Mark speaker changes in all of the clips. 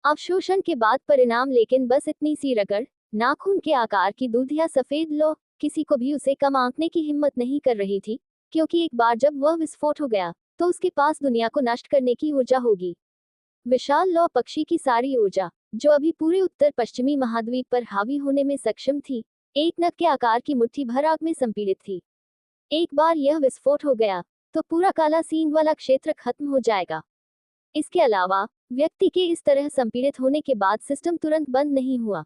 Speaker 1: अवशोषण के बाद परिणाम, लेकिन बस इतनी सी रगड़, नाखून के आकार की दूधिया सफेद लौ किसी को भी उसे कम आंकने की हिम्मत नहीं कर रही थी, क्योंकि एक बार जब वह विस्फोट हो गया तो उसके पास दुनिया को नष्ट करने की ऊर्जा होगी। विशाल लौ पक्षी की सारी ऊर्जा, जो अभी पूरे उत्तर पश्चिमी महाद्वीप पर हावी होने में सक्षम थी, एक नग के आकार की मुट्ठी भर आग में संपीड़ित थी। एक बार यह विस्फोट हो गया तो पूरा काला सींग वाला क्षेत्र खत्म हो जाएगा। इसके अलावा व्यक्ति के इस तरह संपीड़ित होने के बाद सिस्टम तुरंत बंद नहीं हुआ।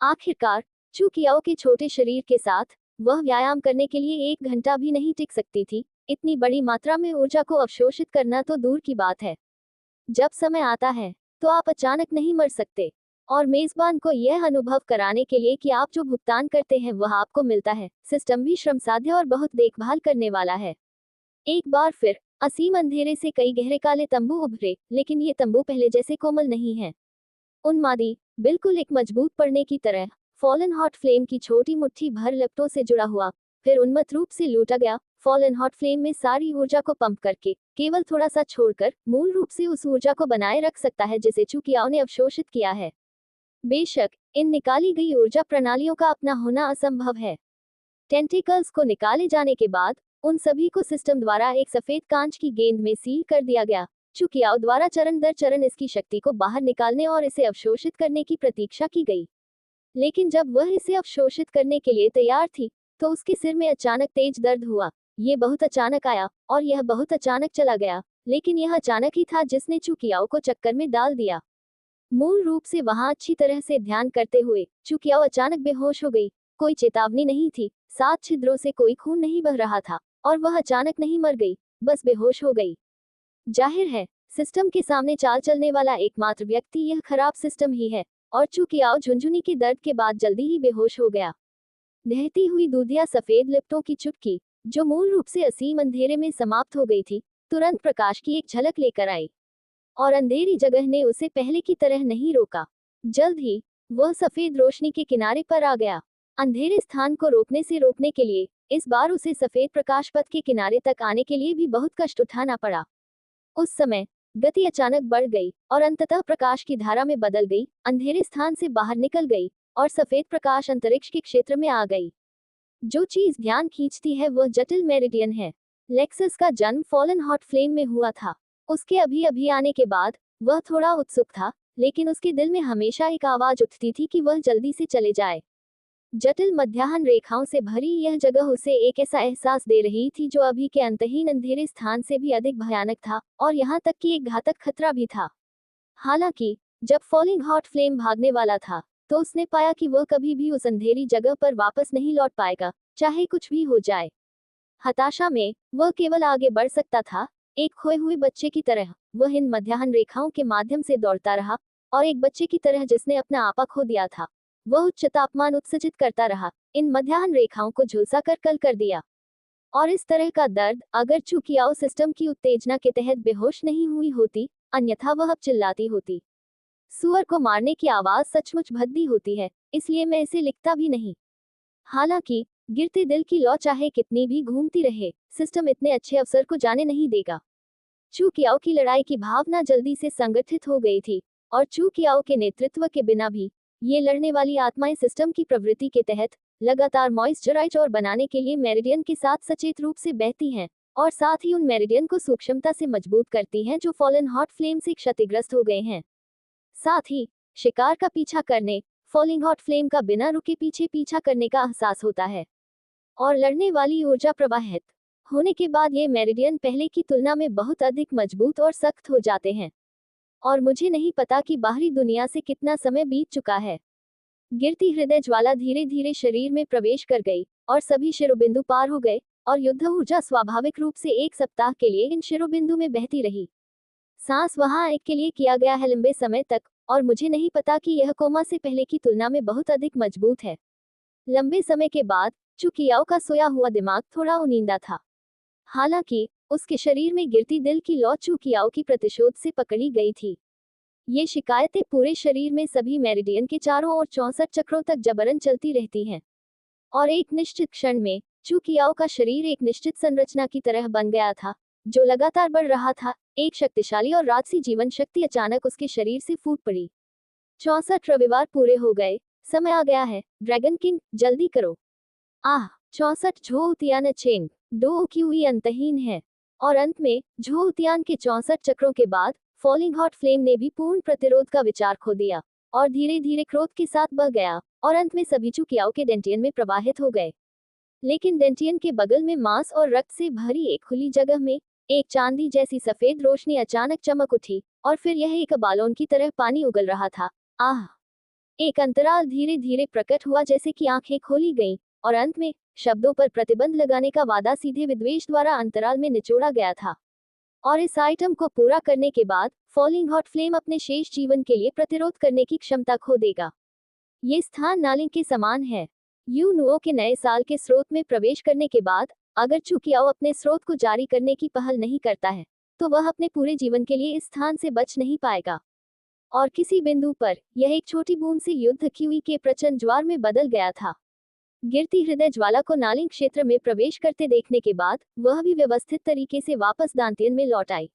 Speaker 1: आखिरकार चू कियाओ के छोटे शरीर के साथ वह व्यायाम करने के लिए 1 घंटा भी नहीं टिक सकती थी। इतनी बड़ी मात्रा में ऊर्जा को अवशोषित करना तो दूर की बात है, जब समय आता है तो आप अचानक नहीं मर सकते। और मेजबान को यह अनुभव कराने के लिए कि आप जो भुगतान करते हैं वह आपको मिलता है, सिस्टम भी श्रमसाध्य और बहुत देखभाल करने वाला है। एक बार फिर असीम अंधेरे से कई गहरे काले तंबू उभरे, लेकिन ये तंबू पहले जैसे कोमल नहीं है। उन्मादी, बिल्कुल एक मजबूत पड़ने की तरह, फॉलन हॉट फ्लेम की छोटी मुट्ठी भर लपटों से जुड़ा हुआ, फिर उन्मत्त रूप से लूटा गया। फॉलन हॉट फ्लेम में सारी ऊर्जा को पंप करके केवल थोड़ा सा छोड़कर मूल रूप से उस ऊर्जा को बनाए रख सकता है जिसे चू कियाओ ने अवशोषित किया है। बेशक इन निकाली गई ऊर्जा प्रणालियों का अपना होना असंभव है। टेंटिकल्स को निकाले जाने के बाद उन सभी को सिस्टम द्वारा एक सफेद कांच की गेंद में सील कर दिया गया। चू कियाओ द्वारा चरण दर चरण इसकी शक्ति को बाहर निकालने और इसे अवशोषित करने की प्रतीक्षा की गई। लेकिन जब वह इसे अवशोषित करने के लिए तैयार थी तो उसके सिर में अचानक तेज दर्द हुआ। ये बहुत अचानक आया और यह बहुत अचानक चला गया, लेकिन यह अचानक ही था जिसने चू कियाओ को चक्कर में डाल दिया। मूल रूप से वहां अच्छी तरह से ध्यान करते हुए चू कियाओ अचानक बेहोश हो गई। कोई चेतावनी नहीं थी, 7 छिद्रों से कोई खून नहीं बह रहा था और वह अचानक नहीं मर गई, बस बेहोश हो गई। जाहिर है सिस्टम के सामने चाल चलने वाला एकमात्र व्यक्ति यह खराब सिस्टम ही है, और चू कियाओ झुंझुनी के दर्द के बाद जल्दी ही बेहोश हो गया। बहती हुई दूधिया सफेद लिपटों की चुटकी, जो मूल रूप से असीम अंधेरे में समाप्त हो गई थी, तुरंत प्रकाश की एक झलक लेकर आई, और अंधेरी जगह ने उसे पहले की तरह नहीं रोका। जल्द ही वह सफेद रोशनी के किनारे पर आ गया। अंधेरे स्थान को रोकने के लिए इस बार उसे सफेद प्रकाश पथ के किनारे तक आने के लिए भी बहुत कष्ट उठाना पड़ा। उस समय गति अचानक बढ़ गई और अंततः प्रकाश की धारा में बदल गई, अंधेरे स्थान से बाहर निकल गई और सफेद प्रकाश अंतरिक्ष के क्षेत्र में आ गई। जो चीज ध्यान खींचती है वह जटिल मेरिडियन है। लेक्सस का जन्म फॉलन हॉट फ्लेम में हुआ था। उसके अभी अभी आने के बाद वह थोड़ा उत्सुक था, लेकिन उसके दिल में हमेशा एक आवाज उठती थी कि वह जल्दी से चले जाए। जटिल मध्याह्न रेखाओं से भरी यह जगह उसे एक ऐसा एहसास दे रही थी जो अभी के अंतहीन अंधेरे स्थान से भी अधिक भयानक था, और यहाँ तक कि एक घातक खतरा भी था। हालांकि जब फॉलिंग हॉट फ्लेम भागने वाला था तो उसने पाया कि वह कभी भी उस अंधेरी जगह पर वापस नहीं लौट पाएगा, चाहे कुछ भी हो जाए। हताशा में वह केवल आगे बढ़ सकता था, एक खोए हुए बच्चे की तरह। वह इन मध्याह्न रेखाओं के माध्यम से दौड़ता रहा, और एक बच्चे की तरह जिसने अपना आपा खो दिया था, वह उच्च तापमान उत्सर्जित करता रहा, इन मध्याह्न रेखाओं को झुलसा कर कल कर दिया। और इस तरह का दर्द, अगर चू कियाओ सिस्टम की उत्तेजना के तहत बेहोश नहीं हुई होती, अन्यथा वह अब चिल्लाती होती। सुअर को मारने की आवाज सचमुच भद्दी होती है, इसलिए मैं इसे लिखता भी नहीं। हालांकि गिरते दिल की लौ चाहे कितनी भी घूमती रहे, सिस्टम इतने अच्छे अवसर को जाने नहीं देगा। चू कियाओ की लड़ाई की भावना जल्दी से संगठित हो गई थी, और चू कियाओ के नेतृत्व के बिना भी ये लड़ने वाली आत्माएं सिस्टम की प्रवृत्ति के तहत लगातार मॉइस्चराइज और बनाने के लिए मेरिडियन के साथ सचेत रूप से बहती हैं, और साथ ही उन मेरिडियन को सूक्ष्मता से मजबूत करती हैं जो फॉलन हॉट फ्लेम से क्षतिग्रस्त हो गए हैं। साथ ही शिकार का पीछा करने, फॉलिंग हॉट फ्लेम का बिना रुके पीछे पीछा करने का एहसास होता है, और लड़ने वाली ऊर्जा प्रवाहित होने के बाद ये मेरिडियन पहले की तुलना में बहुत अधिक मजबूत और सख्त हो जाते हैं। और मुझे नहीं पता कि बाहरी दुनिया से कितना समय बीत चुका है। गिरती हृदय ज्वाला धीरे धीरे शरीर में प्रवेश कर गई, और सभी शिरोबिंदु पार हो गए, और युद्ध ऊर्जा स्वाभाविक रूप से 1 सप्ताह के लिए इन शिरोबिंदु में बहती रही। सांस वहां एक के लिए किया गया है लंबे समय तक, और मुझे नहीं पता कि यह कोमा से पहले की तुलना में बहुत अधिक मजबूत है। लंबे समय के बाद चू कियाओ का सोया हुआ दिमाग थोड़ा उनींदा था। हालांकि उसके शरीर में गिरती दिल की लौ चू कियाओ की प्रतिशोध से पकड़ी गई थी। ये शिकायतें पूरे शरीर में सभी मेरिडियन के चारों ओर 64 चक्रों तक जबरन चलती रहती हैं, और एक निश्चित क्षण में चू कियाओ का शरीर एक निश्चित संरचना की तरह बन गया था, जो लगातार बढ़ रहा था। एक शक्तिशाली और राजसी जीवन शक्ति अचानक उसके शरीर से फूट पड़ी। 64 रविवार पूरे हो गए, समय आ गया है, ड्रैगन किंग, जल्दी करो। आह, 64 झोउतियान चेंग, दो क्यूई अंतहीन है। और अंत में, झोउतियान के 64 चक्रों के बाद, फॉलिंग हॉट फ्लेम ने भी पूर्ण प्रतिरोध का विचार खो दिया, और धीरे धीरे क्रोध के साथ बह गया, और अंत में सभी चुकियाओ के डेंटियन में प्रवाहित हो गए। लेकिन डेंटियन के बगल में मांस और रक्त से भरी एक खुली जगह में, एक चांदी जैसी सफेद रोशनी अचानक चमक उठी, और फिर यह एक बालोन की तरह पानी उगल रहा था। आह! एक अंतराल धीरे धीरे प्रकट हुआ, जैसे कि आंखें खोली गईं, और अंत में, शब्दों पर प्रतिबंध लगाने का वादा सीधे विद्वेष द्वारा अंतराल में निचोड़ा गया था। और इस आइटम को पूरा करने के बाद, फॉलिंग हॉट फ्लेम अपने शेष जीवन के लिए प्रतिरोध करने की क्षमता खो देगा। ये स्थान नालिंग के समान है। यूनुओ के नए साल के स्रोत में प्रवेश करने के बाद, अगर चुकियाओ अपने स्रोत को जारी करने की पहल नहीं करता है, तो वह अपने पूरे जीवन के लिए इस स्थान से बच नहीं पाएगा। और किसी बिंदु पर, यह एक छोटी बूंद से युद्ध क्यूई के प्रचंड ज्वार में बदल गया था। गिरती हृदय ज्वाला को नालिंग क्षेत्र में प्रवेश करते देखने के बाद, वह भी व्यवस्थित तरीके से वापस दांतियन में लौट आई।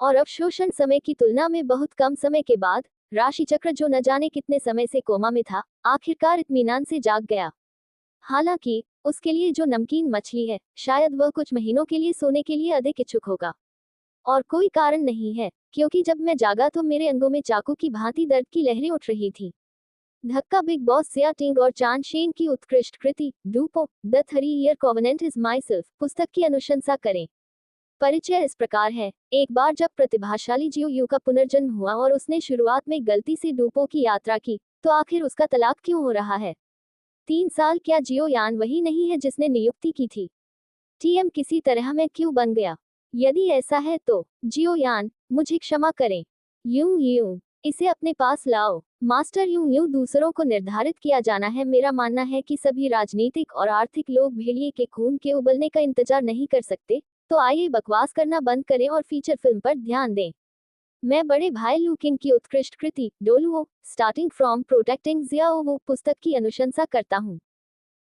Speaker 1: और अवशोषण समय की तुलना में बहुत कम समय के बाद, राशि चक्र जो न जाने कितने समय से कोमा में था, आखिरकार इत्मीनान से जाग गया। हालांकि, उसके लिए जो नमकीन मछली है, शायद वह कुछ महीनों के लिए सोने के लिए अधिक इच्छुक होगा। और कोई कारण नहीं है, क्योंकि जब मैं जागा तो मेरे अंगों में चाकू की भांति दर्द की लहरें उठ रही थी। धक्का बिग बॉस सिया टिंग और चांद शेन की उत्कृष्ट कृति, डूपो, the 3 year covenant is my self, पुस्तक की अनुशंसा करें। परिचय इस प्रकार है। एक बार जब प्रतिभाशाली जियो यू का पुनर्जन्म हुआ और उसने शुरुआत में गलती से डूपो की यात्रा की, तो आखिर उसका तलाक क्यों हो रहा है? 3 साल क्या जियो यान वही नहीं है जिसने नियुक्ति की थी? टीएम किसी तरह मैं क्यों बन गया? यदि ऐसा है तो, जियो यान, मुझे क्षमा करें। यूं यूं, इसे अपने पास लाओ। मास्टर यूं यूं दूसरों को निर्धारित किया जाना है। मेरा मानना है कि सभी राजनीतिक और आर्थिक लोग भेड़िए के खून के उबलने का इंतजार नहीं कर सकते, तो आइए बकवास करना बंद करें और फीचर फिल्म पर ध्यान दें। मैं बड़े भाई लू किंग की उत्कृष्ट कृति, डोलुओ, स्टार्टिंग फ्रॉम प्रोटेक्टिंग जियाओ पुस्तक की अनुशंसा करता हूँ।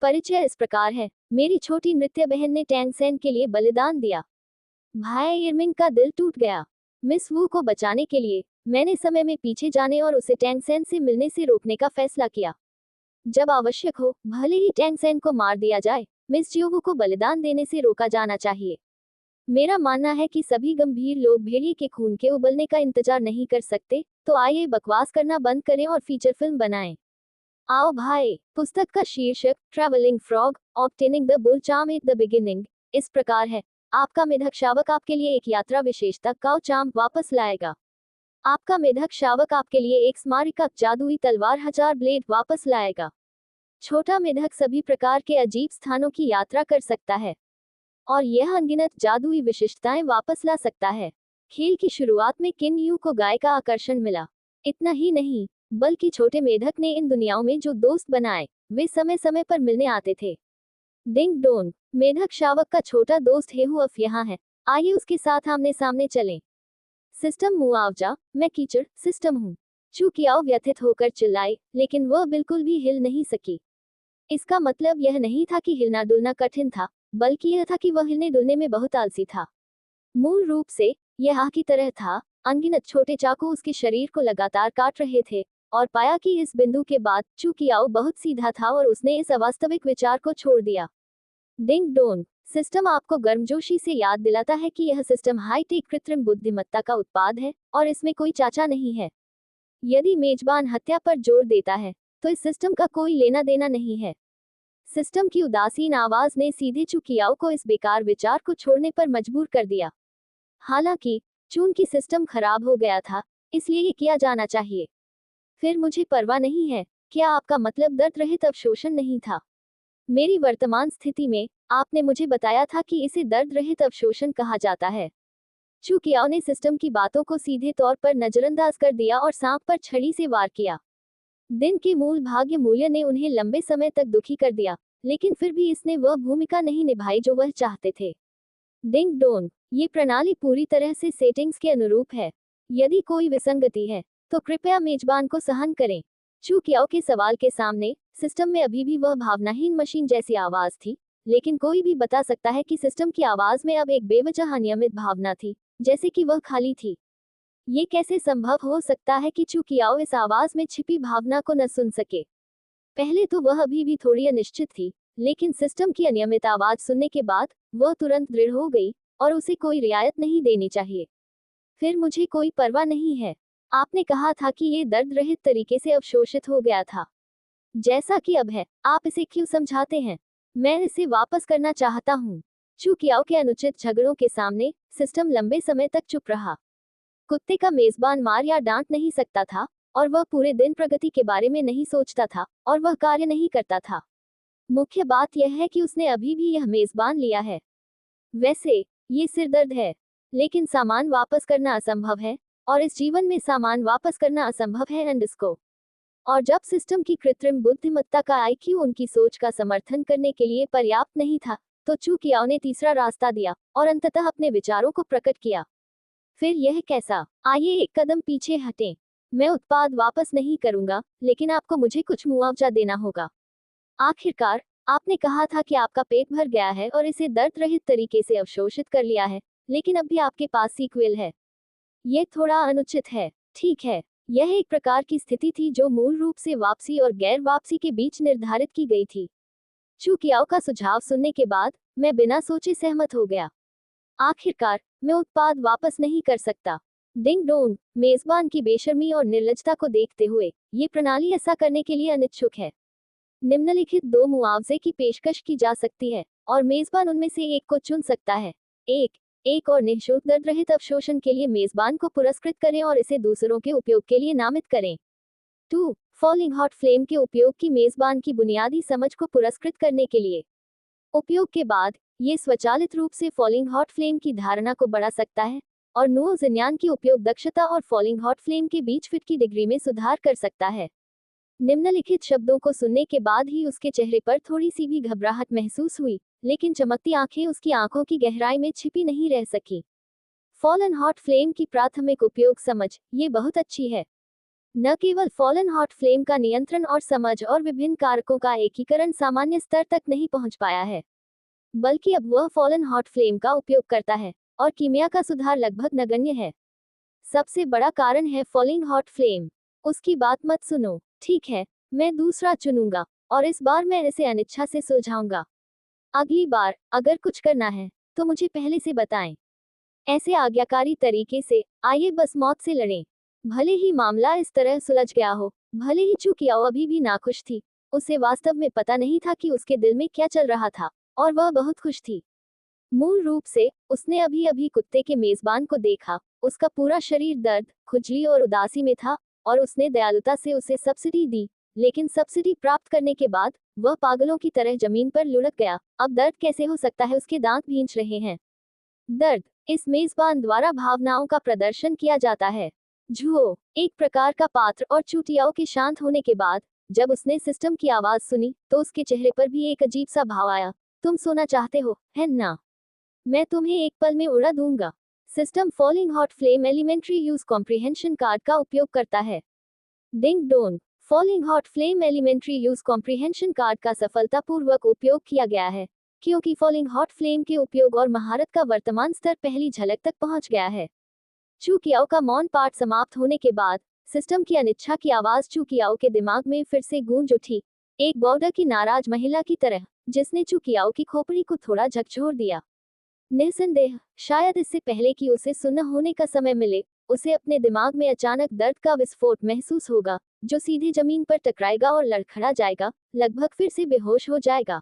Speaker 1: परिचय इस प्रकार है। मेरी छोटी नृत्य बहन ने टैंग सेन के लिए बलिदान दिया। भाई इरमिंग का दिल टूट गया। मिस वू को बचाने के लिए, मैंने समय में पीछे जाने और उसे टैंग सेन से मिलने से रोकने का फैसला किया। जब आवश्यक हो, भले ही टैंग सेन को मार दिया जाए, मिस जियोवू को बलिदान देने से रोका जाना चाहिए। मेरा मानना है कि सभी गंभीर लोग भेड़िए के खून के उबलने का इंतजार नहीं कर सकते, तो आइए बकवास करना बंद करें और फीचर फिल्म बनाएं। आओ भाई। पुस्तक का शीर्षक, travelling frog, obtaining the bull charm at the beginning, इस प्रकार है। आपका मेढक शावक आपके लिए एक यात्रा विशेषता काउ चार्म वापस लाएगा। आपका मेढक शावक आपके लिए एक स्मारिका जादुई तलवार हजार ब्लेड वापस लाएगा। छोटा मेढक सभी प्रकार के अजीब स्थानों की यात्रा कर सकता है, और यह अनगिनत जादुई विशिष्टताएं वापस ला सकता है। खेल की शुरुआत में किन यू को गाय का आकर्षण मिला। इतना ही नहीं, बल्कि छोटे मेढक ने इन दुनियाओं में जो दोस्त बनाए, वे समय समय पर मिलने आते थे। डिंग डोंग, मेढक शावक का छोटा दोस्त हेहू अफ यहाँ है। आइए उसके साथ आमने सामने चलें। सिस्टम मुआवजा, मैं कीचड़ सिस्टम हूँ। चूकियाओ व्यथित होकर चिल्लाई, लेकिन वह बिल्कुल भी हिल नहीं सकी। इसका मतलब यह नहीं था कि हिलना डुलना कठिन था, बल्कि यह था कि वह हिलने डुलने में बहुत आलसी था। मूल रूप से, यह आग की तरह था। अनगिनत छोटे चाकू उसके शरीर को लगातार काट रहे थे, और पाया कि इस बिंदु के बाद चूकियाओ बहुत सीधा था और उसने इस अवास्तविक विचार को छोड़ दिया। डिंग डोंग, सिस्टम आपको गर्मजोशी से याद दिलाता है कि यह सिस्टम हाईटेक कृत्रिम बुद्धिमत्ता का उत्पाद है, और इसमें कोई चाचा नहीं है। यदि मेजबान हत्या पर जोर देता है, तो इस सिस्टम का कोई लेना देना नहीं है। सिस्टम की उदासीन आवाज ने सीधे चुकियाओ को इस बेकार विचार को छोड़ने पर मजबूर कर दिया। हालांकि, चूंकि सिस्टम खराब हो गया था, इसलिए ये किया जाना चाहिए। फिर मुझे परवाह नहीं है। क्या आपका मतलब दर्द रहित अवशोषण नहीं था? मेरी वर्तमान स्थिति में, आपने मुझे बताया था कि इसे दर्द रहित अवशोषण कहा जाता है। चुकियाओ ने सिस्टम की बातों को सीधे तौर पर नजरअंदाज कर दिया और सांप पर छड़ी से वार किया। दिन के मूल भाग्य मूल्य ने उन्हें लंबे समय तक दुखी कर दिया, लेकिन फिर भी इसने वह भूमिका नहीं निभाई जो वह चाहते थे। डिंग डोंग, ये प्रणाली पूरी तरह से सेटिंग्स के अनुरूप है। यदि कोई विसंगति है, तो कृपया मेजबान को सहन करें। चूकियाओ के सवाल के सामने, सिस्टम में अभी भी वह भावनाहीन मशीन जैसी आवाज थी, लेकिन कोई भी बता सकता है कि सिस्टम की आवाज में अब एक बेवजह अनियमित भावना थी, जैसे कि वह खाली थी। ये कैसे संभव हो सकता है कि चू कियाओ इस आवाज में छिपी भावना को न सुन सके? पहले तो वह अभी भी थोड़ी अनिश्चित थी, लेकिन सिस्टम की अनियमित आवाज सुनने के बाद वह तुरंत दृढ़ हो गई और उसे कोई रियायत नहीं देनी चाहिए। फिर मुझे कोई परवाह नहीं है। आपने कहा था कि ये दर्द रहित तरीके से अवशोषित हो गया था, जैसा कि अब है। आप इसे क्यों समझाते हैं? मैं इसे वापस करना चाहता हूँ। चू कियाओ के अनुचित झगड़ों के सामने सिस्टम लंबे समय तक चुप रहा। कुत्ते का मेजबान मार या डांट नहीं सकता था, और वह पूरे दिन प्रगति के बारे में नहीं सोचता था, और वह कार्य नहीं करता था। मुख्य बात यह है कि उसने अभी भी यह मेजबान लिया है। वैसे ये सिरदर्द है, लेकिन सामान वापस करना असंभव है, और इस जीवन में सामान वापस करना असंभव है अंडरस्को। और जब सिस्टम की कृत्रिम बुद्धिमत्ता का आईक्यू उनकी सोच का समर्थन करने के लिए पर्याप्त नहीं था, तो चू कियाओ ने तीसरा रास्ता दिया और अंततः अपने विचारों को प्रकट किया। फिर यह कैसा? आइए एक कदम पीछे हटें। मैं उत्पाद वापस नहीं करूंगा, लेकिन आपको मुझे कुछ मुआवजा देना होगा। आखिरकार, आपने कहा था कि आपका पेट भर गया है और इसे दर्द रहित तरीके से अवशोषित कर लिया है, लेकिन अब भी आपके पास सीक्वल है। यह थोड़ा अनुचित है। ठीक है, यह एक प्रकार की स्थिति थी जो मूल रूप से वापसी और गैर वापसी के बीच निर्धारित की गई थी। चू कियाओ का सुझाव सुनने के बाद मैं बिना सोचे सहमत हो गया। आखिरकार, मैं उत्पाद वापस नहीं कर सकता। डिंग डोंग, मेजबान की बेशर्मी और निर्लजता को देखते हुए, ये प्रणाली ऐसा करने के लिए अनिच्छुक है। निम्नलिखित दो मुआवजे की पेशकश की जा सकती है, और मेजबान उनमें से एक को चुन सकता है। एक और निःशुल्क दर्द रहित अवशोषण के लिए मेजबान को पुरस्कृत करें और इसे दूसरों के उपयोग के लिए नामित करें। 2. फॉलिंग हॉट फ्लेम के उपयोग की मेजबान की बुनियादी समझ को पुरस्कृत करने के लिए। उपयोग के बाद ये स्वचालित रूप से फॉलिंग हॉट फ्लेम की धारणा को बढ़ा सकता है, और नोज़िन्यान की उपयोग दक्षता और फॉलिंग हॉट फ्लेम के बीच फिट की डिग्री में सुधार कर सकता है। निम्नलिखित शब्दों को सुनने के बाद ही उसके चेहरे पर थोड़ी सी भी घबराहट महसूस हुई, लेकिन चमकती आंखें उसकी आंखों की गहराई में छिपी नहीं रह सकी। फॉलन हॉट फ्लेम की प्राथमिक उपयोग समझ, ये बहुत अच्छी है। न केवल फॉलन हॉट फ्लेम का नियंत्रण और समझ और विभिन्न कारकों का एकीकरण सामान्य स्तर तक नहीं पहुंच पाया है, बल्कि अब वह फॉलन हॉट फ्लेम का उपयोग करता है, और कीमिया का सुधार लगभग नगण्य है। सबसे बड़ा कारण है फॉलिंग हॉट फ्लेम। उसकी बात मत सुनो। ठीक है, मैं दूसरा चुनूंगा, और इस बार मैं इसे अनिच्छा से सुलझाऊंगा। अगली बार अगर कुछ करना है, तो मुझे पहले से बताएं। ऐसे आज्ञाकारी तरीके से, आइए बस मौत से लड़ें। भले ही मामला इस तरह सुलझ गया हो, भले ही चू कियाओ अभी भी नाखुश थी, उसे वास्तव में पता नहीं था कि उसके दिल में क्या चल रहा था, और वह बहुत खुश थी। मूल रूप से, उसने अभी अभी कुत्ते के मेजबान को देखा। उसका पूरा शरीर दर्द, खुजली और उदासी में था, और उसने दयालुता से उसे सब्सिडी दी, लेकिन सब्सिडी प्राप्त करने के बाद वह पागलों की तरह जमीन पर लुढ़क गया। अब दर्द कैसे हो सकता है? उसके दांत भींच रहे हैं। दर्द, इस मेजबान द्वारा भावनाओं का प्रदर्शन किया जाता है। झुओ, एक प्रकार का पात्र, और चू कियाओ के शांत होने के बाद जब उसने सिस्टम की आवाज सुनी, तो उसके चेहरे पर भी एक अजीब सा भाव आया। तुम सोना चाहते हो, है ना? मैं तुम्हें एक पल में उड़ा दूंगा। System falling hot flame elementary use comprehension card का उपयोग करता है। Ding dong, falling hot flame elementary use comprehension card का सफलतापूर्वक उपयोग किया गया है, क्योंकि फॉलिंग हॉट फ्लेम के उपयोग और महारत का वर्तमान स्तर पहली झलक तक पहुंच गया है। चू कियाओ का मौन पाठ समाप्त होने के बाद सिस्टम की अनिच्छा की आवाज चू कियाओ के दिमाग में फिर से गूंज उठी, एक बॉर्डर की नाराज महिला की तरह, जिसने चू कियाओ की खोपड़ी को थोड़ा झकझोर दिया। निस्संदेह, शायद इससे पहले कि उसे सुन्न होने का समय मिले, उसे अपने दिमाग में अचानक दर्द का विस्फोट महसूस होगा, जो सीधे जमीन पर टकराएगा और लड़खड़ा जाएगा, लगभग फिर से बेहोश हो जाएगा।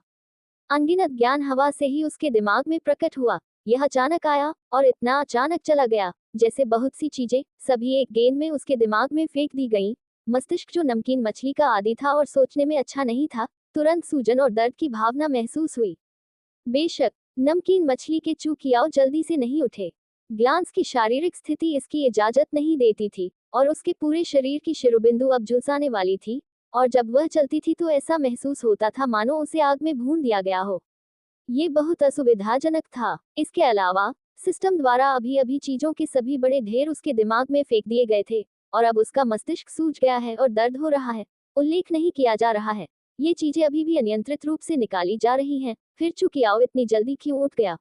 Speaker 1: अनगिनत ज्ञान हवा से ही उसके दिमाग में प्रकट हुआ। यह अचानक आया, और इतना अचानक चला गया, जैसे बहुत सी चीजें सभी एक गेंद में उसके दिमाग में फेंक दी गईं। मस्तिष्क जो नमकीन मछली का आदी था और सोचने में अच्छा नहीं था, तुरंत सूजन और दर्द की भावना महसूस हुई। बेशक, नमकीन मछली के चू कियाओ जल्दी से नहीं उठे। ग्लांस की शारीरिक स्थिति इसकी इजाजत नहीं देती थी, और उसके पूरे शरीर की शिरोबिंदु अब झुलसाने वाली थी, और जब वह चलती थी तो ऐसा महसूस होता था मानो उसे आग में भून दिया गया हो। ये बहुत असुविधाजनक था। इसके अलावा, सिस्टम द्वारा अभी अभी चीजों के सभी बड़े ढेर उसके दिमाग में फेंक दिए गए थे, और अब उसका मस्तिष्क सूज गया है और दर्द हो रहा है। उल्लेख नहीं किया जा रहा है, ये चीजें अभी भी अनियंत्रित रूप से निकाली जा रही हैं। फिर चू कियाओ इतनी जल्दी क्यों उठ गया?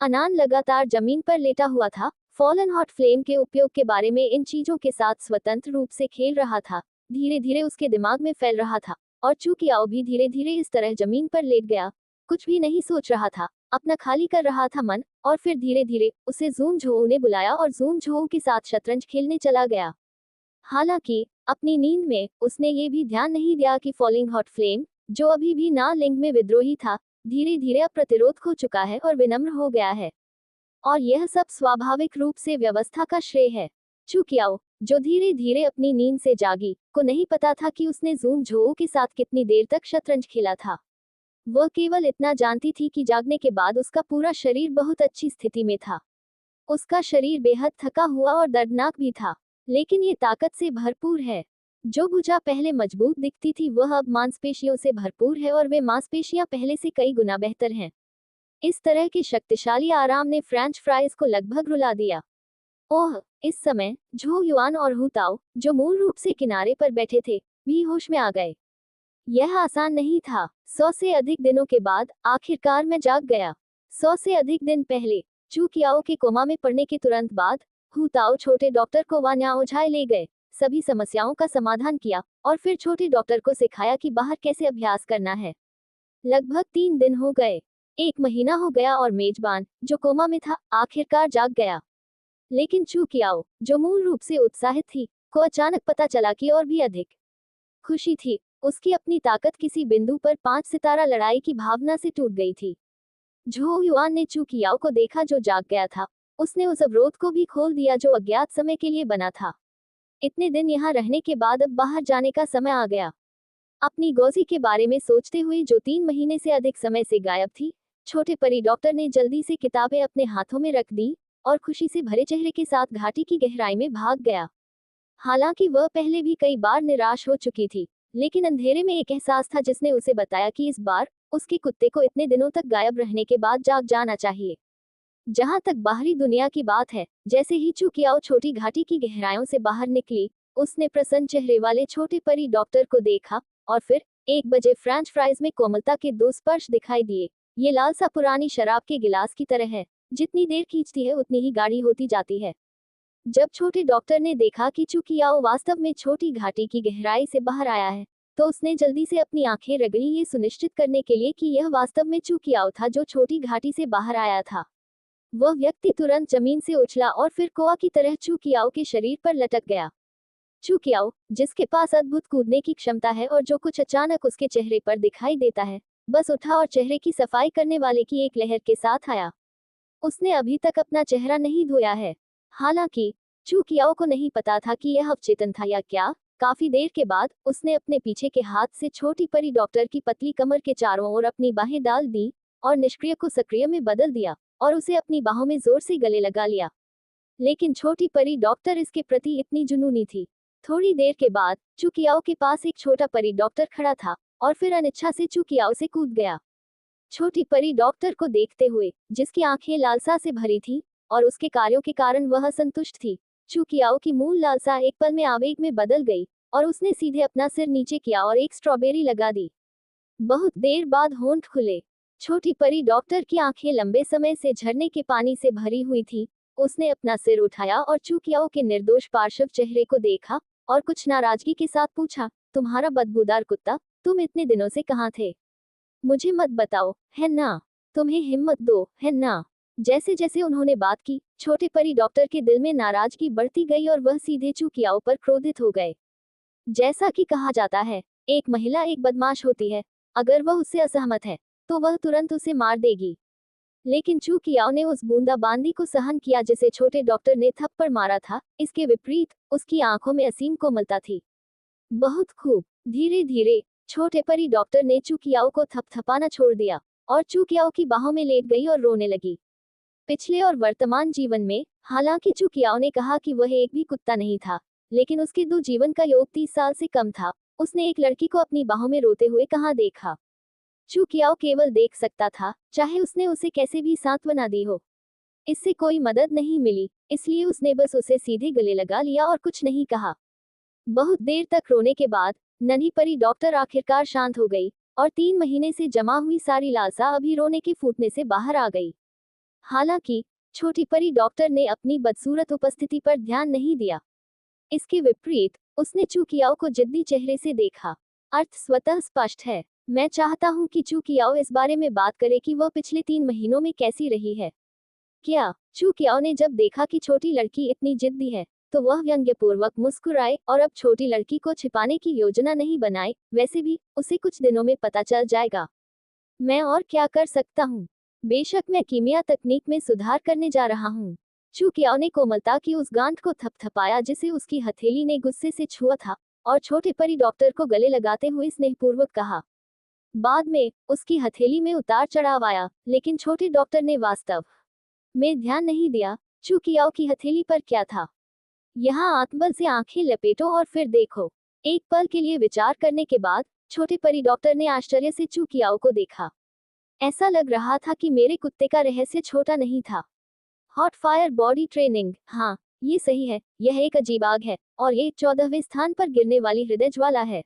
Speaker 1: अनान लगातार जमीन पर लेटा हुआ था, फॉलन हॉट फ्लेम के उपयोग के बारे में इन चीजों के साथ स्वतंत्र रूप से खेल रहा था। धीरे धीरे उसके दिमाग में फैल रहा था और चू कियाओ भी धीरे धीरे इस तरह जमीन पर लेट गया। कुछ भी नहीं सोच रहा था, अपना खाली कर रहा था मन। और फिर धीरे धीरे उसे जून झोऊ ने बुलाया और जून झोऊ के साथ शतरंज खेलने चला गया। हालांकि अपनी नींद में उसने ये भी ध्यान नहीं दिया कि फॉलिंग हॉट फ्लेम, जो अभी भी ना लिंग में विद्रोही था, धीरे धीरे अब प्रतिरोध खो चुका है और विनम्र हो गया है। और यह सब स्वाभाविक रूप से व्यवस्था का श्रेय है। चू कियाओ, जो धीरे धीरे अपनी नींद से जागी, को नहीं पता था कि उसने जून झोऊ के साथ कितनी देर तक शतरंज खेला था। वह केवल इतना जानती थी कि जागने के बाद उसका पूरा शरीर बहुत अच्छी स्थिति में था। उसका शरीर बेहद थका हुआ और दर्दनाक भी था, लेकिन ये ताकत से भरपूर है। जो भुजा पहले मजबूत दिखती थी वह अब मांसपेशियों से भरपूर है और वे मांसपेशियां पहले से कई गुना बेहतर हैं। इस तरह के शक्तिशाली आराम ने फ्रेंच फ्राइज को लगभग रुला दिया। ओह, इस समय झो युआन और हु ताओ, जो मूल रूप से किनारे पर बैठे थे, भी होश में आ गए। यह आसान नहीं था। 100 से अधिक दिनों के बाद आखिरकार मैं जाग गया। 100 से अधिक दिन पहले चू कियाओ के कोमा में पड़ने के तुरंत बाद हु ताओ छोटे डॉक्टर को वान्याओझाई ले गए, सभी समस्याओं का समाधान किया और फिर छोटे डॉक्टर को सिखाया कि बाहर कैसे अभ्यास करना है। लगभग 3 दिन हो गए, 1 महीना हो गया और मेजबान, जो कोमा में था, आखिरकार जाग गया। लेकिन चू कियाओ, जो मूल रूप से उत्साहित थी, को अचानक पता चला कि और भी अधिक खुशी थी। उसकी अपनी ताकत किसी बिंदु पर 5 सितारा लड़ाई की भावना से टूट गई थी। झो युआन ने चू कियाओ को देखा जो जाग गया था। उसने उस अवरोध को भी खोल दिया जो अज्ञात समय के लिए बना था। इतने दिन यहाँ रहने के बाद अब बाहर जाने का समय आ गया। अपनी गौजी के बारे में सोचते हुए, जो 3 महीने से अधिक समय से गायब थी, छोटे परी डॉक्टर ने जल्दी से किताबें अपने हाथों में रख दी और खुशी से भरे चेहरे के साथ घाटी की गहराई में भाग गया। हालांकि वह पहले भी कई बार निराश हो चुकी थी, लेकिन अंधेरे में एक एहसास था जिसने उसे बताया कि इस बार उसके कुत्ते को इतने दिनों तक गायब रहने के बाद जाग जाना चाहिए। जहां तक बाहरी दुनिया की बात है, जैसे ही चू कियाओ छोटी घाटी की गहराइयों से बाहर निकली, उसने प्रसन्न चेहरे वाले छोटे परी डॉक्टर को देखा और फिर 1 बजे फ्रेंच फ्राइज में कोमलता के 2 स्पर्श दिखाई दिए। ये लालसा पुरानी शराब के गिलास की तरह है, जितनी देर खींचती है उतनी ही गाढ़ी होती जाती है। जब छोटे डॉक्टर ने देखा कि चू कियाओ वास्तव में छोटी घाटी की गहराई से बाहर आया है, तो उसने जल्दी से अपनी आंखें रगड़ी, ये सुनिश्चित करने के लिए कि यह वास्तव में चू कियाओ था जो छोटी घाटी से बाहर आया था। वह व्यक्ति तुरंत जमीन से उछला और फिर कोआ की तरह चू कियाओ के शरीर पर लटक गया। चू कियाओ, जिसके पास अद्भुत कूदने की क्षमता है और जो कुछ अचानक उसके चेहरे पर दिखाई देता है, बस उठा और चेहरे की सफाई करने वाले की एक लहर के साथ आया। उसने अभी तक अपना चेहरा नहीं धोया है। हालांकि चू कियाओ को नहीं पता था कि यह अवचेतन था या क्या। काफी देर के बाद उसने अपने पीछे के हाथ से छोटी परी डॉक्टर की पतली कमर के चारों ओर अपनी बाहें डाल दी और निष्क्रिय को सक्रिय में बदल दिया और उसे अपनी बाहों में जोर से गले लगा लिया। लेकिन छोटी परी डॉक्टर इसके प्रति इतनी जुनूनी थी। थोड़ी देर के बाद चू कियाओ के पास एक छोटा परी डॉक्टर खड़ा था और फिर अनिच्छा से चू कियाओ से कूद गया। छोटी परी डॉक्टर को देखते हुए, जिसकी आंखें लालसा से भरी थी और उसके कार्यों के कारण वह असंतुष्ट थी, चू कियाओ की मूल लालसा एक पल में आवेग में बदल गई और उसने सीधे अपना सिर नीचे किया और एक स्ट्रॉबेरी लगा दी। बहुत देर बाद होंठ खुले। छोटी परी डॉक्टर की आंखें लंबे समय से झरने के पानी से भरी हुई थी। उसने अपना सिर उठाया और चू कियाओ के निर्दोष पार्श्व चेहरे को देखा और कुछ नाराजगी के साथ पूछा, तुम्हारा बदबूदार कुत्ता, तुम इतने दिनों से कहाँ थे? मुझे मत बताओ, है ना? तुम्हें हिम्मत दो, है ना? जैसे जैसे उन्होंने बात की, छोटे परी डॉक्टर के दिल में नाराजगी बढ़ती गई और वह सीधे चू कियाओ पर क्रोधित हो गए। जैसा कि कहा जाता है, एक महिला एक बदमाश होती है। अगर वह उससे असहमत है, तो वह तुरंत उसे मार देगी। लेकिन चू कियाओ ने उस बूंदाबांदी को सहन किया जिसे छोटे डॉक्टर ने थप्पड़ मारा था। इसके विपरीत उसकी आंखों में असीम कोमलता थी। बहुत खूब। धीरे धीरे छोटे परी डॉक्टर ने चू कियाओ को थपथपाना छोड़ दिया और चू कियाओ की बाहों में लेट गई और रोने लगी। पिछले और वर्तमान जीवन में, हालांकि चू कियाओ ने कहा कि वह एक भी कुत्ता नहीं था, लेकिन उसके 2 जीवन का योग 30 साल से कम था। उसने एक लड़की को अपनी बाहों में रोते हुए कहाँ देखा? चू कियाओ केवल देख सकता था, चाहे उसने उसे कैसे भी सांत्वना दी हो। इससे कोई मदद नहीं मिली, इसलिए उसने बस उसे सीधे गले लगा लिया और कुछ नहीं कहा। बहुत देर तक रोने के बाद नन्ही परी डॉक्टर आखिरकार शांत हो गई और 3 महीने से जमा हुई सारी लालसा अभी रोने के फूटने से बाहर आ गई। हालांकि छोटी परी डॉक्टर ने अपनी बदसूरत उपस्थिति पर ध्यान नहीं दिया। इसके विपरीत उसने चू कियाओ को जिद्दी चेहरे से देखा। अर्थ स्वतः स्पष्ट है। मैं चाहता हूँ कि चू कियाओ इस बारे में बात करे कि वह पिछले 3 महीनों में कैसी रही है। क्या? चू कियाओ ने जब देखा कि छोटी लड़की इतनी जिद्दी है, तो वह व्यंग्यपूर्वक मुस्कुराए और अब छोटी लड़की को छिपाने की योजना नहीं बनाए। वैसे भी उसे कुछ दिनों में पता चल जाएगा। मैं और क्या कर सकता हूँ? बेशक मैं कीमिया तकनीक में सुधार करने जा रहा हूँ। चू कियाओ ने कोमलता की उस गांठ को थपथपाया जिसे उसकी हथेली ने गुस्से से छुआ था, और छोटे परी डॉक्टर को गले लगाते हुए स्नेहपूर्वक कहा। बाद में उसकी हथेली में उतार चढ़ाव आया, लेकिन छोटे डॉक्टर ने वास्तव में ध्यान नहीं दिया। चू कियाओ की हथेली पर क्या था? यहाँ आत्मबल से आंखें लपेटो और फिर देखो। एक पल के लिए विचार करने के बाद छोटे परी डॉक्टर ने आश्चर्य से चू कियाओ को देखा। ऐसा लग रहा था कि मेरे कुत्ते का रहस्य छोटा नहीं था। हॉट फायर बॉडी ट्रेनिंग, हाँ, ये सही है। यह एक अजीब आग है, और ये 14वें स्थान पर गिरने वाली हृदय ज्वाला है।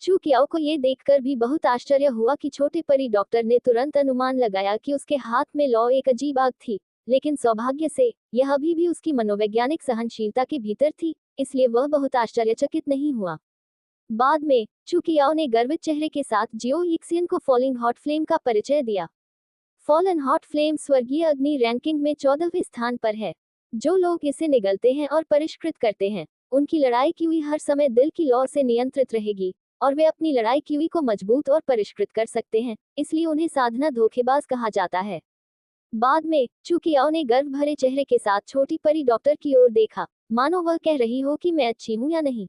Speaker 1: चू कियाओ को ये देखकर भी बहुत आश्चर्य हुआ कि छोटे परी डॉक्टर ने तुरंत अनुमान लगाया कि उसके हाथ में लौ एक अजीब आग थी, लेकिन सौभाग्य से यह अभी भी उसकी मनोवैज्ञानिक सहनशीलता के भीतर थी, इसलिए वह बहुत आश्चर्यचकित नहीं हुआ। बाद में चू कियाओ ने गर्वित चेहरे के साथ जियो यिक्सियन को फॉलिंग हॉट फ्लेम का परिचय दिया। फॉलन हॉट फ्लेम स्वर्गीय अग्नि रैंकिंग में 14वें स्थान पर है। जो लोग इसे निगलते हैं और परिष्कृत करते हैं, उनकी लड़ाई क्यूई हर समय दिल की लौ से नियंत्रित रहेगी, और वे अपनी लड़ाई क्यूई को मजबूत और परिष्कृत कर सकते हैं, इसलिए उन्हें साधना धोखेबाज कहा जाता है। बाद में चू कियाओ ने गर्व भरे चेहरे के साथ छोटी परी डॉक्टर की ओर देखा, मानो वह कह रही हो कि मैं अच्छी हूँ या नहीं।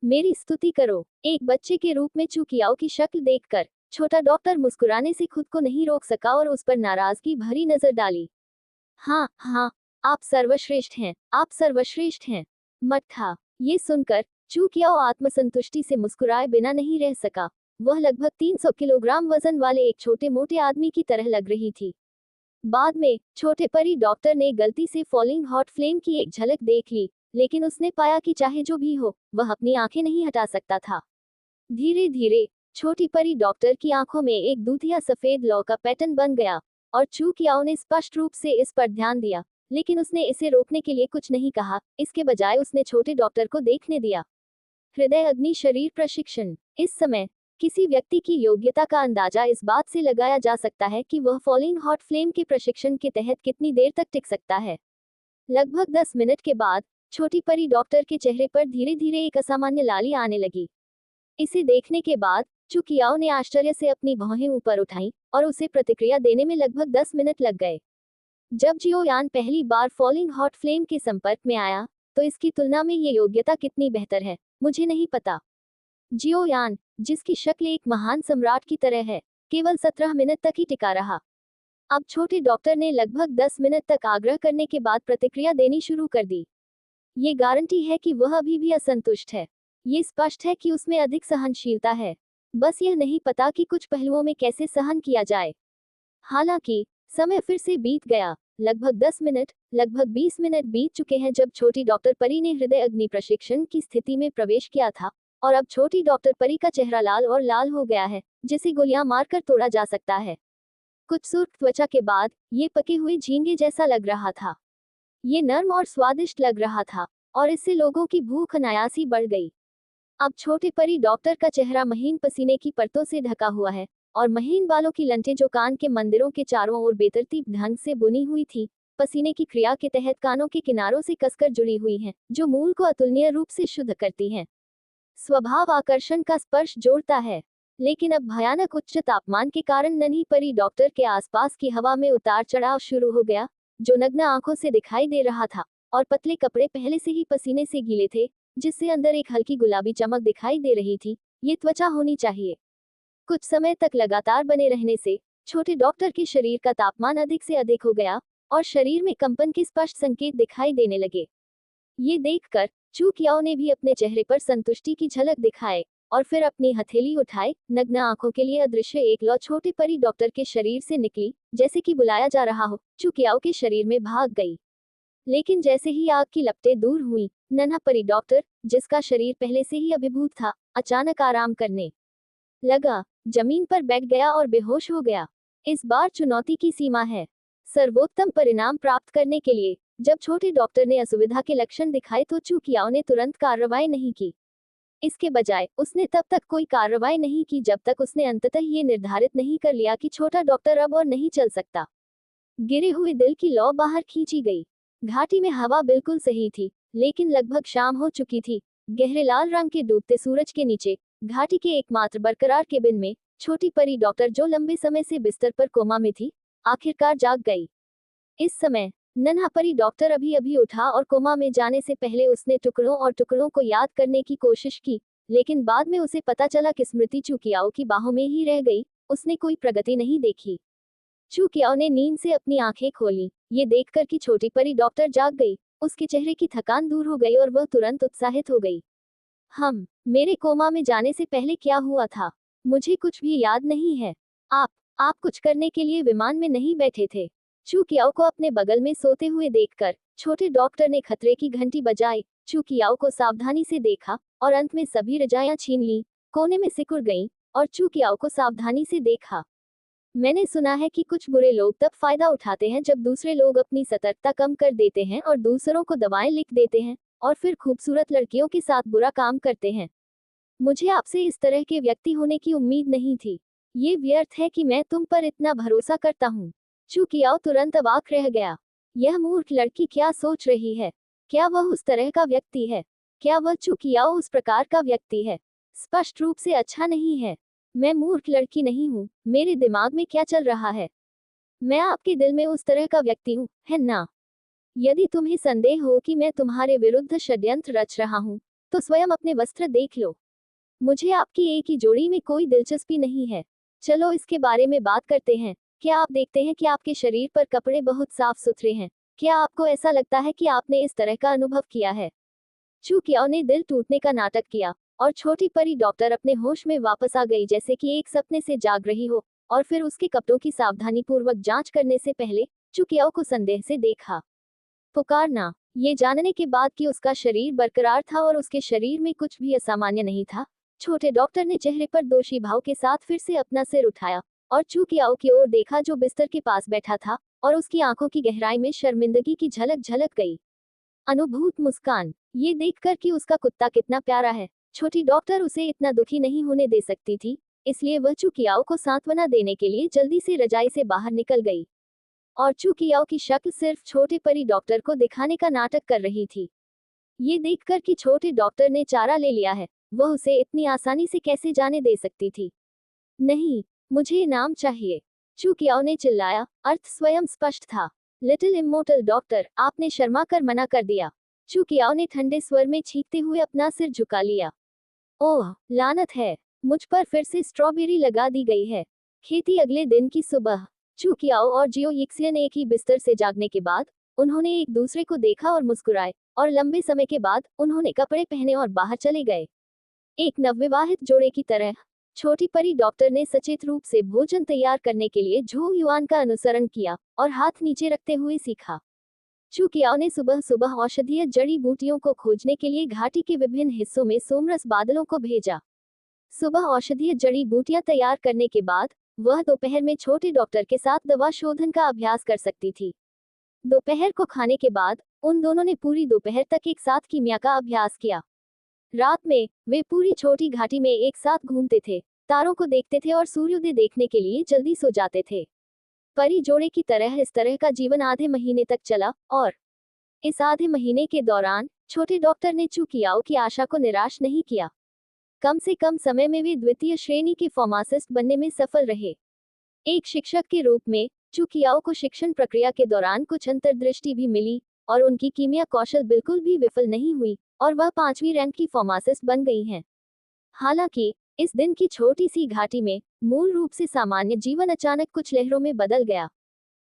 Speaker 1: मेरी स्तुति करो। एक बच्चे के रूप में चू कियाओ की शक्ल देखकर छोटा डॉक्टर मुस्कुराने से खुद को नहीं रोक सका और उस पर नाराजगी भरी नजर डाली। हाँ हाँ, आप सर्वश्रेष्ठ हैं, आप सर्वश्रेष्ठ हैं। मट्ठा। ये सुनकर चू कियाओ आत्मसंतुष्टि से मुस्कुराए बिना नहीं रह सका। वह लगभग 300 किलोग्राम वजन वाले एक छोटे मोटे आदमी की तरह लग रही थी। बाद में छोटे परी डॉक्टर ने गलती से फॉलिंग हॉट फ्लेम की एक झलक देख ली, लेकिन उसने पाया कि चाहे जो भी हो, वह अपनी आंखें नहीं हटा सकता था। धीरे धीरे छोटी परी डॉक्टर की आंखों में एक दूधिया सफेद लौ का पैटर्न बन गया, और चू कियाओ ने स्पष्ट रूप से इस पर ध्यान दिया, लेकिन उसने इसे रोकने के लिए कुछ नहीं कहा। इसके बजाय उसने छोटे डॉक्टर को देखने दिया। हृदय अग्नि शरीर प्रशिक्षण। इस समय किसी व्यक्ति की योग्यता का अंदाजा इस बात से लगाया जा सकता है कि वह फॉलिंग हॉट फ्लेम के प्रशिक्षण के तहत कितनी देर तक टिक सकता है। लगभग 10 मिनट के बाद छोटी परी डॉक्टर के चेहरे पर धीरे धीरे एक असामान्य लाली आने लगी। इसे देखने के बाद चू कियाओ ने आश्चर्य से अपनी भौहें ऊपर उठाईं, और उसे प्रतिक्रिया देने में लगभग 10 मिनट लग गए। जब जियो यान पहली बार फॉलिंग हॉट फ्लेम के संपर्क में आया, तो इसकी तुलना में ये योग्यता कितनी बेहतर है, मुझे नहीं पता। जियो यान, जिसकी शक्ल एक महान सम्राट की तरह है, केवल 17 मिनट तक ही टिका रहा। अब छोटे डॉक्टर ने लगभग 10 मिनट तक आग्रह करने के बाद प्रतिक्रिया देनी शुरू कर दी। ये गारंटी है कि वह अभी भी असंतुष्ट है। ये स्पष्ट है कि उसमें अधिक सहनशीलता है, बस यह नहीं पता कि कुछ पहलुओं में कैसे सहन किया जाए। हालांकि समय फिर से बीत गया। लगभग 10 मिनट, लगभग 20 मिनट बीत चुके हैं जब छोटी डॉक्टर परी ने हृदय अग्नि प्रशिक्षण की स्थिति में प्रवेश किया था, और अब छोटी डॉक्टर परी का चेहरा लाल और लाल हो गया है, जिसे गोलियां मारकर तोड़ा जा सकता है। कुछ सुर्ख त्वचा के बाद ये पके हुए झींगे जैसा लग रहा था। ये नर्म और स्वादिष्ट लग रहा था, और इससे लोगों की भूख अनायास ही बढ़ गई। अब छोटे परी डॉक्टर का चेहरा महीन पसीने की परतों से ढका हुआ है, और महीन बालों की लंटें जो कान के मंदिरों के चारों ओर बेतरतीब ढंग से बुनी हुई थी, पसीने की क्रिया के तहत कानों के किनारों से कसकर जुड़ी हुई हैं, जो मूल को अतुलनीय रूप से शुद्ध करती हैं। स्वभाव आकर्षण का स्पर्श जोड़ता है, लेकिन अब भयानक उच्च तापमान के कारण नन्ही परी डॉक्टर के आसपास की हवा में उतार चढ़ाव शुरू हो गया, जो नग्न आंखों से दिखाई दे रहा था, और पतले कपड़े पहले से ही पसीने से गीले थे, जिससे अंदर एक हल्की गुलाबी चमक दिखाई दे रही थी। ये त्वचा होनी चाहिए। कुछ समय तक लगातार बने रहने से छोटे डॉक्टर के शरीर का तापमान अधिक से अधिक हो गया, और शरीर में कंपन के स्पष्ट संकेत दिखाई देने लगे। ये देखकर चू कियाओ ने भी अपने चेहरे पर संतुष्टि की झलक दिखाए, और फिर अपनी हथेली उठाए। नग्न आंखों के लिए अदृश्य एक लौ छोटे परी डॉक्टर के शरीर से निकली, जैसे कि बुलाया जा रहा हो। चू कियाओ के शरीर में भाग गई, लेकिन जैसे ही आग की लपटें दूर हुई, नन्हा परी डॉक्टर, जिसका शरीर पहले से ही अभिभूत था, अचानक आराम करने लगा, जमीन पर बैठ गया और बेहोश हो गया। इस बार चुनौती की सीमा है। सर्वोत्तम परिणाम प्राप्त करने के लिए जब छोटे डॉक्टर ने असुविधा के लक्षण दिखाए तो चू कियाओ ने तुरंत कार्रवाई नहीं की। इसके बजाय उसने तब तक कोई कार्रवाई नहीं की जब तक उसने अंततः ये निर्धारित नहीं कर लिया कि छोटा डॉक्टर अब और नहीं चल सकता। गिरे हुए दिल की लौ बाहर खींची गई। घाटी में हवा बिल्कुल सही थी, लेकिन लगभग शाम हो चुकी थी। गहरे लाल रंग के डूबते सूरज के नीचे घाटी के एकमात्र बरकरार केबिन में छोटी परी डॉक्टर, जो लंबे समय से बिस्तर पर कोमा में थी, आखिरकार जाग गई। इस समय नन्हा परी डॉक्टर अभी अभी उठा और कोमा में जाने से पहले उसने टुकड़ों और टुकड़ों को याद करने की कोशिश की, लेकिन बाद में उसे पता चला कि स्मृति चू कियाओ की बाहों में ही रह गई। उसने कोई प्रगति नहीं देखी। चू कियाओ ने नींद से अपनी आंखें खोली। ये देखकर कि छोटी परी डॉक्टर जाग गई, उसके चेहरे की थकान दूर हो गई और वह तुरंत उत्साहित हो गई। मेरे कोमा में जाने से पहले क्या हुआ था? मुझे कुछ भी याद नहीं है। आप कुछ करने के लिए विमान में नहीं बैठे थे? चू कियाओ को अपने बगल में सोते हुए देखकर छोटे डॉक्टर ने खतरे की घंटी बजाई। चू कियाओ को सावधानी से देखा और अंत में सभी रजाइयां छीन ली, कोने में सिकुड़ गईं और चू कियाओ को सावधानी से देखा। मैंने सुना है कि कुछ बुरे लोग तब फायदा उठाते हैं जब दूसरे लोग अपनी सतर्कता कम कर देते हैं और दूसरों को दवाएं लिख देते हैं और फिर खूबसूरत लड़कियों के साथ बुरा काम करते हैं। मुझे आपसे इस तरह के व्यक्ति होने की उम्मीद नहीं थी। ये व्यर्थ है कि मैं तुम पर इतना भरोसा करता हूँ। चू कियाओ तुरंत अवाक रह गया। यह मूर्ख लड़की क्या सोच रही है? क्या वह उस तरह का व्यक्ति है? क्या वह चू कियाओ उस प्रकार का व्यक्ति है? स्पष्ट रूप से अच्छा नहीं है। मैं मूर्ख लड़की नहीं हूँ। मेरे दिमाग में क्या चल रहा है? मैं आपके दिल में उस तरह का व्यक्ति हूँ, है ना? यदि तुम्हें संदेह हो कि मैं तुम्हारे विरुद्ध षड्यंत्र रच रहा हूँ, तो स्वयं अपने वस्त्र देख लो। मुझे आपकी एक ही जोड़ी में कोई दिलचस्पी नहीं है। चलो इसके बारे में बात करते हैं। क्या आप देखते हैं कि आपके शरीर पर कपड़े बहुत साफ सुथरे हैं? क्या आपको ऐसा लगता है कि आपने इस तरह का अनुभव किया है? चू कियाओ ने दिल टूटने का नाटक किया और छोटी परी डॉक्टर अपने होश में वापस आ गई, जैसे कि एक सपने से जाग रही हो, और फिर उसके कपड़ों की सावधानीपूर्वक जांच करने से पहले चू कियाओ को संदेह से देखा। पुकारना, ये जानने के बाद कि उसका शरीर बरकरार था और उसके शरीर में कुछ भी असामान्य नहीं था, छोटे डॉक्टर ने चेहरे पर दोषी भाव के साथ फिर से अपना सिर उठाया और चू कियाओ की ओर देखा, जो बिस्तर के पास बैठा था, और उसकी आंखों की गहराई में शर्मिंदगी की झलक झलक गई। अनुभूत मुस्कान। ये देखकर कि उसका कुत्ता कितना प्यारा है, छोटी डॉक्टर उसे इतना दुखी नहीं होने दे सकती थी, इसलिए वह चू कियाओ को सांत्वना देने के लिए जल्दी से रजाई से बाहर निकल गई। और चू कियाओ की शक्ल सिर्फ छोटे परी डॉक्टर को दिखाने का नाटक कर रही थी। ये देखकर कि छोटे डॉक्टर ने चारा ले लिया है, वह उसे इतनी आसानी से कैसे जाने दे सकती थी। नहीं, मुझे इनाम चाहिए, चू कियाओ ने चिल्लाया। अर्थ स्वयं स्पष्ट था। लिटिल इमोर्टल डॉक्टर, आपने शर्मा कर मना कर दिया। चू कियाओ ने ठंडे स्वर में छींकते हुए अपना सिर झुका लिया। ओह, लानत है, मुझ पर फिर से स्ट्रॉबेरी लगा दी गई है। खेती अगले दिन की सुबह चू कियाओ और जियो यिक्सियन एक ही बिस्तर से जागने के बाद उन्होंने एक दूसरे को देखा और मुस्कुराए, और लंबे समय के बाद उन्होंने कपड़े पहने और बाहर चले गए। एक नवविवाहित जोड़े की तरह छोटी परी डॉक्टर ने सचेत रूप से भोजन तैयार करने के लिए झू युआन का अनुसरण किया और हाथ नीचे रखते हुए सीखा। चू कियाओ ने सुबह सुबह औषधीय जड़ी बूटियों को खोजने के लिए घाटी के विभिन्न हिस्सों में सोमरस बादलों को भेजा। सुबह औषधीय जड़ी बूटियां तैयार करने के बाद वह दोपहर में छोटे डॉक्टर के साथ दवा शोधन का अभ्यास कर सकती थी। दोपहर को खाने के बाद उन दोनों ने पूरी दोपहर तक एक साथ कीमिया का अभ्यास किया। रात में वे पूरी छोटी घाटी में एक साथ घूमते थे, तारों को देखते थे और सूर्योदय देखने के लिए जल्दी सो जाते थे। परी जोड़े की तरह इस तरह का जीवन आधे महीने तक चला, और इस आधे महीने के दौरान छोटे डॉक्टर ने चू कियाओ की आशा को निराश नहीं किया। कम से कम समय में वे द्वितीय श्रेणी के फार्मासिस्ट बनने में सफल रहे। एक शिक्षक के रूप में चू कियाओ को शिक्षण प्रक्रिया के दौरान कुछ अंतर्दृष्टि भी मिली, और उनकी कीमिया कौशल बिल्कुल भी विफल नहीं हुई, और वह 5वीं रैंक की फार्मासिस्ट बन गई हैं। हालांकि इस दिन की छोटी सी घाटी में मूल रूप से सामान्य जीवन अचानक कुछ लहरों में बदल गया।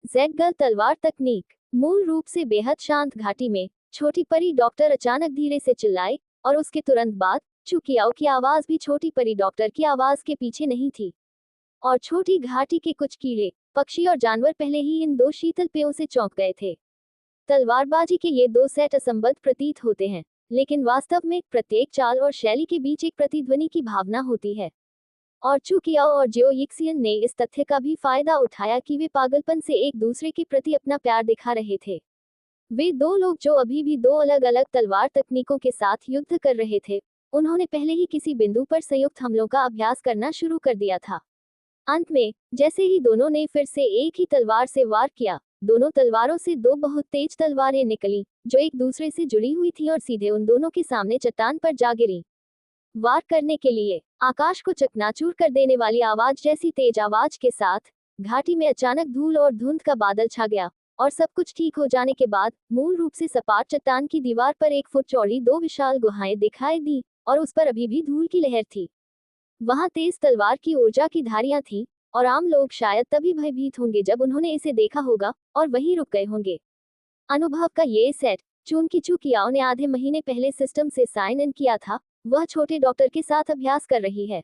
Speaker 1: जेडगल तलवार तकनीक। मूल रूप से बेहद शांत घाटी में छोटी परी डॉक्टर अचानक धीरे से चिल्लाए, और उसके तुरंत बाद चू कियाओ की आवाज भी छोटी परी डॉक्टर की आवाज के पीछे नहीं थी। और छोटी घाटी के कुछ कीड़े, पक्षी और जानवर पहले ही इन दो शीतल पेयों से चौंक गए थे। तलवारबाजी के ये दो सेट असंबद्ध प्रतीत होते हैं, लेकिन वास्तव में प्रत्येक चाल और शैली के बीच एक प्रतिध्वनि की भावना होती है। और चू कियाओ और जियो यिक्सियन ने इस तथ्य का भी फायदा उठाया कि वे पागलपन से एक दूसरे के प्रति अपना प्यार दिखा रहे थे। वे दो लोग जो अभी भी दो अलग अलग तलवार तकनीकों के साथ युद्ध कर रहे थे, उन्होंने पहले ही किसी बिंदु पर संयुक्त हमलों का अभ्यास करना शुरू कर दिया था। अंत में जैसे ही दोनों ने फिर से एक ही तलवार से वार किया, दोनों तलवारों से दो बहुत तेज तलवारें निकली जो एक दूसरे से जुड़ी हुई थी और सीधे उन दोनों के सामने चट्टान पर जा गिरी। वार करने के लिए आकाश को चकनाचूर कर देने वाली आवाज जैसी तेज आवाज के साथ घाटी में अचानक धूल और धुंध का बादल छा गया और सब कुछ ठीक हो जाने के बाद मूल रूप से सपाट चट्टान की दीवार पर 1 फुट चौड़ी दो विशाल गुहाएं दिखाई दी और उस पर अभी भी धूल की लहर थी। वहां तेज तलवार की ऊर्जा की धारियां थीं और आम लोग शायद तभी भयभीत होंगे जब उन्होंने इसे देखा होगा और वहीं रुक गए होंगे। अनुभव का ये सेट चूंकि चू कियाओ ने आधे महीने पहले सिस्टम से साइन इन किया था, वह छोटे डॉक्टर के साथ अभ्यास कर रही है।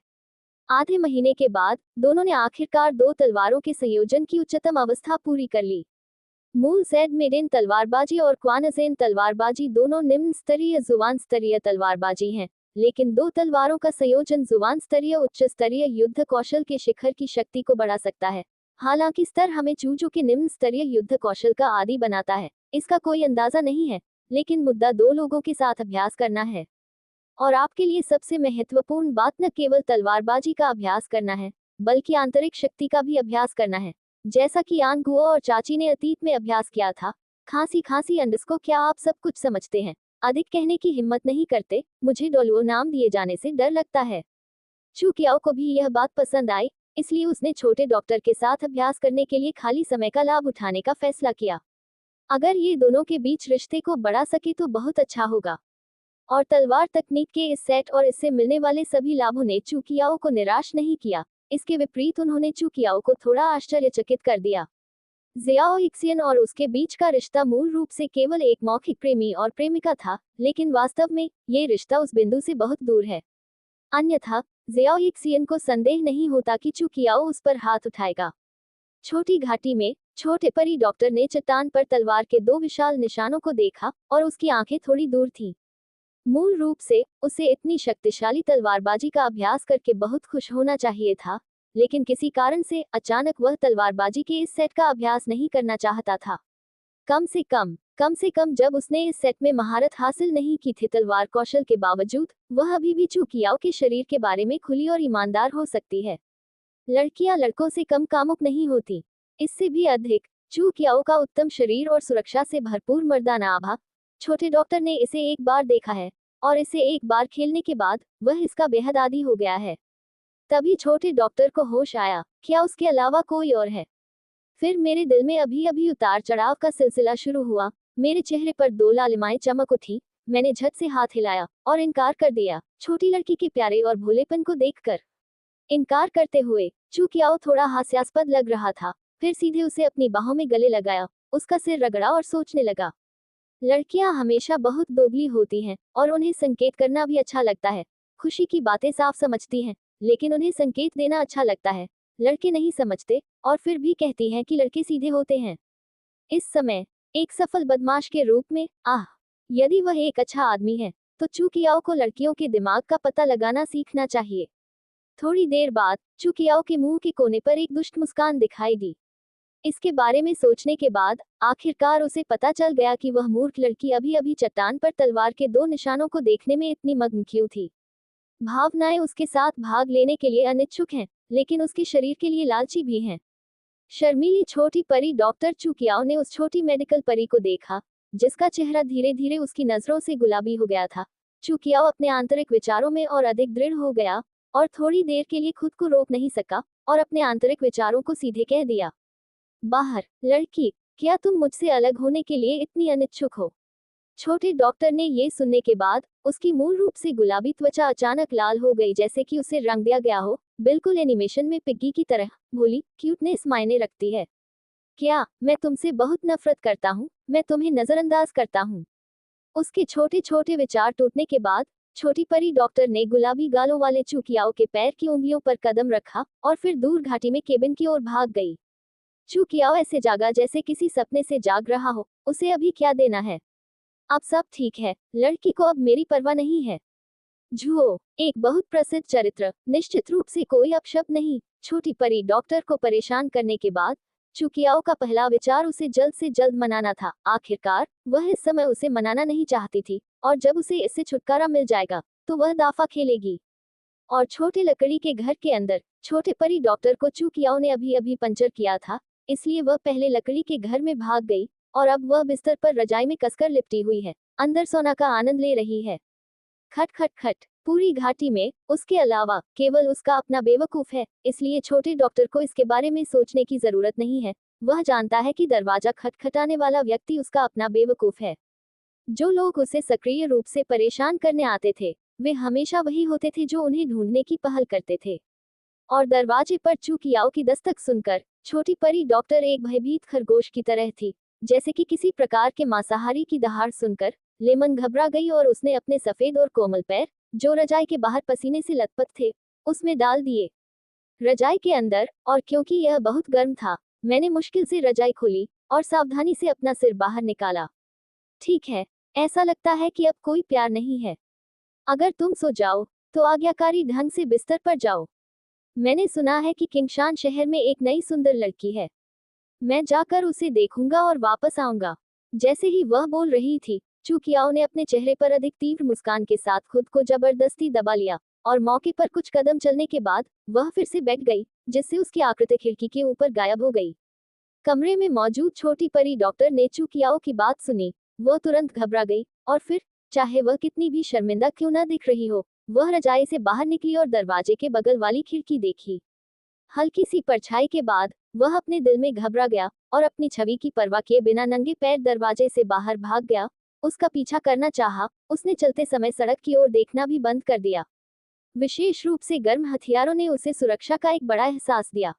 Speaker 1: आधे महीने के बाद दोनों ने आखिरकार दो तलवारों के संयोजन की उच्चतम अवस्था पूरी कर ली। मूल जेड मेडेन तलवारबाजी और क्वानजेन तलवारबाजी दोनों निम्न स्तरीय जुबान स्तरीय तलवारबाजी हैं, लेकिन दो तलवारों का संयोजन जुबान स्तरीय उच्च स्तरीय युद्ध कौशल के शिखर की शक्ति को बढ़ा सकता है। हालांकि स्तर हमें चूजों के निम्न स्तरीय युद्ध कौशल का आदी बनाता है, इसका कोई अंदाजा नहीं है, लेकिन मुद्दा दो लोगों के साथ अभ्यास करना है। और आपके लिए सबसे महत्वपूर्ण बात न केवल तलवारबाजी का अभ्यास करना है, बल्कि आंतरिक शक्ति का भी अभ्यास करना है, जैसा कि आन गुओ और चाची ने अतीत में अभ्यास किया था। खांसी खांसी अंडस्को क्या आप सब कुछ समझते हैं? अधिक कहने की हिम्मत नहीं करते, मुझे डोलुओ नाम दिए जाने से डर लगता है। चू कियाओ को भी यह बात पसंद आई, इसलिए उसने छोटे डॉक्टर के साथ अभ्यास करने के लिए खाली समय का लाभ उठाने का फैसला किया। अगर ये दोनों के बीच रिश्ते को बढ़ा सके तो बहुत अच्छा होगा। और तलवार तकनीक के इस सेट और इससे मिलने वाले सभी लाभों ने चू कियाओ को निराश नहीं किया, इसके विपरीत उन्होंने चू कियाओ को थोड़ा आश्चर्यचकित कर दिया। जियाओ यिक्सियन और उसके बीच का रिश्ता मूल रूप से केवल एक मौखिक प्रेमी और प्रेमिका था, लेकिन वास्तव में ये रिश्ता उस बिंदु से बहुत दूर है। अन्यथा जियाओ यिक्सियन को संदेह नहीं होता कि चू कियाओ उस पर हाथ उठाएगा। छोटी घाटी में छोटे परी डॉक्टर ने चट्टान पर तलवार के दो विशाल निशानों को देखा और उसकी आंखें थोड़ी दूर थीं। मूल रूप से उसे इतनी शक्तिशाली तलवारबाजी का अभ्यास करके बहुत खुश होना चाहिए था, लेकिन किसी कारण से अचानक वह तलवारबाजी के इस सेट का अभ्यास नहीं करना चाहता था। कम से कम जब उसने इस सेट में महारत हासिल नहीं की थी तलवार कौशल के बावजूद, वह अभी भी चू कियाओ के शरीर के बारे में खुली और ईमानदार हो सकती है। लड़कियां लड़कों से कम कामुक नहीं होती। इससे भी अधिक, चू कियाओ का उत्तम शरीर और सुरक्षा से भरपूर मर्दाना आभा। छोटे डॉक्टर ने इसे एक बार देखा है और इसे एक बार खेलने के बाद वह इसका बेहद आदी हो गया है। तभी छोटे डॉक्टर को होश आया, क्या उसके अलावा कोई और है? फिर मेरे दिल में अभी अभी उतार चढ़ाव का सिलसिला शुरू हुआ। मेरे चेहरे पर दो लालिमाएं चमक उठी। मैंने झट से हाथ हिलाया और इनकार कर दिया, छोटी लड़की के प्यारे और भोलेपन को देखकर। इनकार करते हुए चू कियाओ थोड़ा हास्यास्पद लग रहा था, फिर सीधे उसे अपनी बाहों में गले लगाया, उसका सिर रगड़ा और सोचने लगा। लड़कियां हमेशा बहुत दोगली होती हैं और उन्हें संकेत करना भी अच्छा लगता है। खुशी की बातें साफ समझती हैं, लेकिन उन्हें संकेत देना अच्छा लगता है। लड़के नहीं समझते और फिर भी कहती हैं कि लड़के सीधे होते हैं। इस समय एक सफल बदमाश के रूप में, यदि वह एक अच्छा आदमी है तो चू कियाओ को लड़कियों के दिमाग का पता लगाना सीखना चाहिए। थोड़ी देर बाद चू कियाओ के मुंह के कोने पर एक दुष्ट मुस्कान दिखाई दी। इसके बारे में सोचने के बाद आखिरकार उसे पता चल गया कि वह मूर्ख लड़की अभी अभी चट्टान पर तलवार के दो निशानों को देखने में इतनी मग्न क्यों थी। भावनाएं उसके साथ भाग लेने के लिए अनिच्छुक हैं, लेकिन उसके शरीर के लिए लालची भी हैं। शर्मीली छोटी परी डॉक्टर चू कियाओ ने उस छोटी मेडिकल परी को देखा, जिसका चेहरा धीरे धीरे उसकी नजरों से गुलाबी हो गया था। चू कियाओ अपने आंतरिक विचारों में और अधिक दृढ़ हो गया और थोड़ी देर के लिए खुद को रोक नहीं सका और अपने आंतरिक विचारों को सीधे कह दिया, बाहर, लड़की, क्या तुम मुझसे अलग होने के लिए इतनी अनिच्छुक हो? छोटे डॉक्टर ने ये सुनने के बाद उसकी मूल रूप से गुलाबी त्वचा अचानक लाल हो गई, जैसे कि उसे रंग दिया गया हो, बिल्कुल एनिमेशन में पिग्गी की तरह। बोली, क्यूटनेस मायने रखती है क्या? मैं तुमसे बहुत नफरत करता हूँ, मैं तुम्हें नजरअंदाज करता हूँ। उसके छोटे छोटे विचार टूटने के बाद छोटी परी डॉक्टर ने गुलाबी गालों वाले चू कियाओ के पैर की उंगलियों पर कदम रखा और फिर दूर घाटी में केबिन की ओर भाग गई। चू कियाओ ऐसे जागा जैसे किसी सपने से जाग रहा हो। उसे अभी क्या देना है? अब सब ठीक है, लड़की को अब मेरी परवाह नहीं है। झुओ एक बहुत प्रसिद्ध चरित्र, निश्चित रूप से कोई अपशब्द नहीं। छोटी परी डॉक्टर को परेशान करने के बाद चुकियाओ का पहला विचार उसे जल्द से जल्द मनाना था। आखिरकार वह इस समय उसे मनाना नहीं चाहती थी, और जब उसे इससे छुटकारा मिल जाएगा तो वह दाफा खेलेगी। और छोटे लकड़ी के घर के अंदर छोटे परी डॉक्टर को चुकियाओ ने अभी अभी पंचर किया था, इसलिए वह पहले लकड़ी के घर में भाग गई और अब वह बिस्तर पर रजाई में कसकर लिपटी हुई है, अंदर सोना का आनंद ले रही है। खट खट खट, पूरी घाटी में उसके अलावा केवल उसका अपना बेवकूफ है, इसलिए छोटे डॉक्टर को इसके बारे में सोचने की जरूरत नहीं है। वह जानता है कि दरवाजा खटखटाने वाला व्यक्ति उसका अपना बेवकूफ है। जो लोग उसे सक्रिय रूप से परेशान करने आते थे वे हमेशा वही होते थे जो उन्हें ढूंढने की पहल करते थे। और दरवाजे पर चुकियाओ की दस्तक सुनकर छोटी परी डॉक्टर एक भयभीत खरगोश की तरह थी, जैसे कि किसी प्रकार के मांसाहारी की दहाड़ सुनकर। लेमन घबरा गई और उसने अपने सफेद और कोमल पैर, जो रजाई के बाहर पसीने से लथपथ थे, उसमें डाल दिए रजाई के अंदर। और क्योंकि यह बहुत गर्म था, मैंने मुश्किल से रजाई खोली और सावधानी से अपना सिर बाहर निकाला। ठीक है, ऐसा लगता है कि अब कोई प्यार नहीं है। अगर तुम सो जाओ तो आज्ञाकारी ढंग से बिस्तर पर जाओ। मैंने सुना है कि किंगशान शहर में एक नई सुंदर लड़की है, मैं जाकर उसे देखूंगा और वापस आऊंगा। जैसे ही वह बोल रही थी, चुकियाओ ने अपने चेहरे पर अधिक तीव्र मुस्कान के साथ खुद को जबरदस्ती दबा लिया, और मौके पर कुछ कदम चलने के बाद वह फिर से बैठ गई, जिससे उसकी आकृति खिड़की के ऊपर गायब हो गई। कमरे में मौजूद छोटी परी डॉक्टर ने चुकियाओ की बात सुनी। वह तुरंत घबरा गई और फिर, चाहे वह कितनी भी शर्मिंदा क्यों न दिख रही हो, वह रजाई से बाहर निकली और दरवाजे के बगल वाली खिड़की देखी। हल्की सी परछाई के बाद वह अपने दिल में घबरा गया और अपनी छवि की परवाह किए बिना नंगे पैर दरवाजे से बाहर भाग गया। उसका पीछा करना चाहा, उसने चलते समय सड़क की ओर देखना भी बंद कर दिया। विशेष रूप से गर्म हथियारों ने उसे सुरक्षा का एक बड़ा एहसास दिया।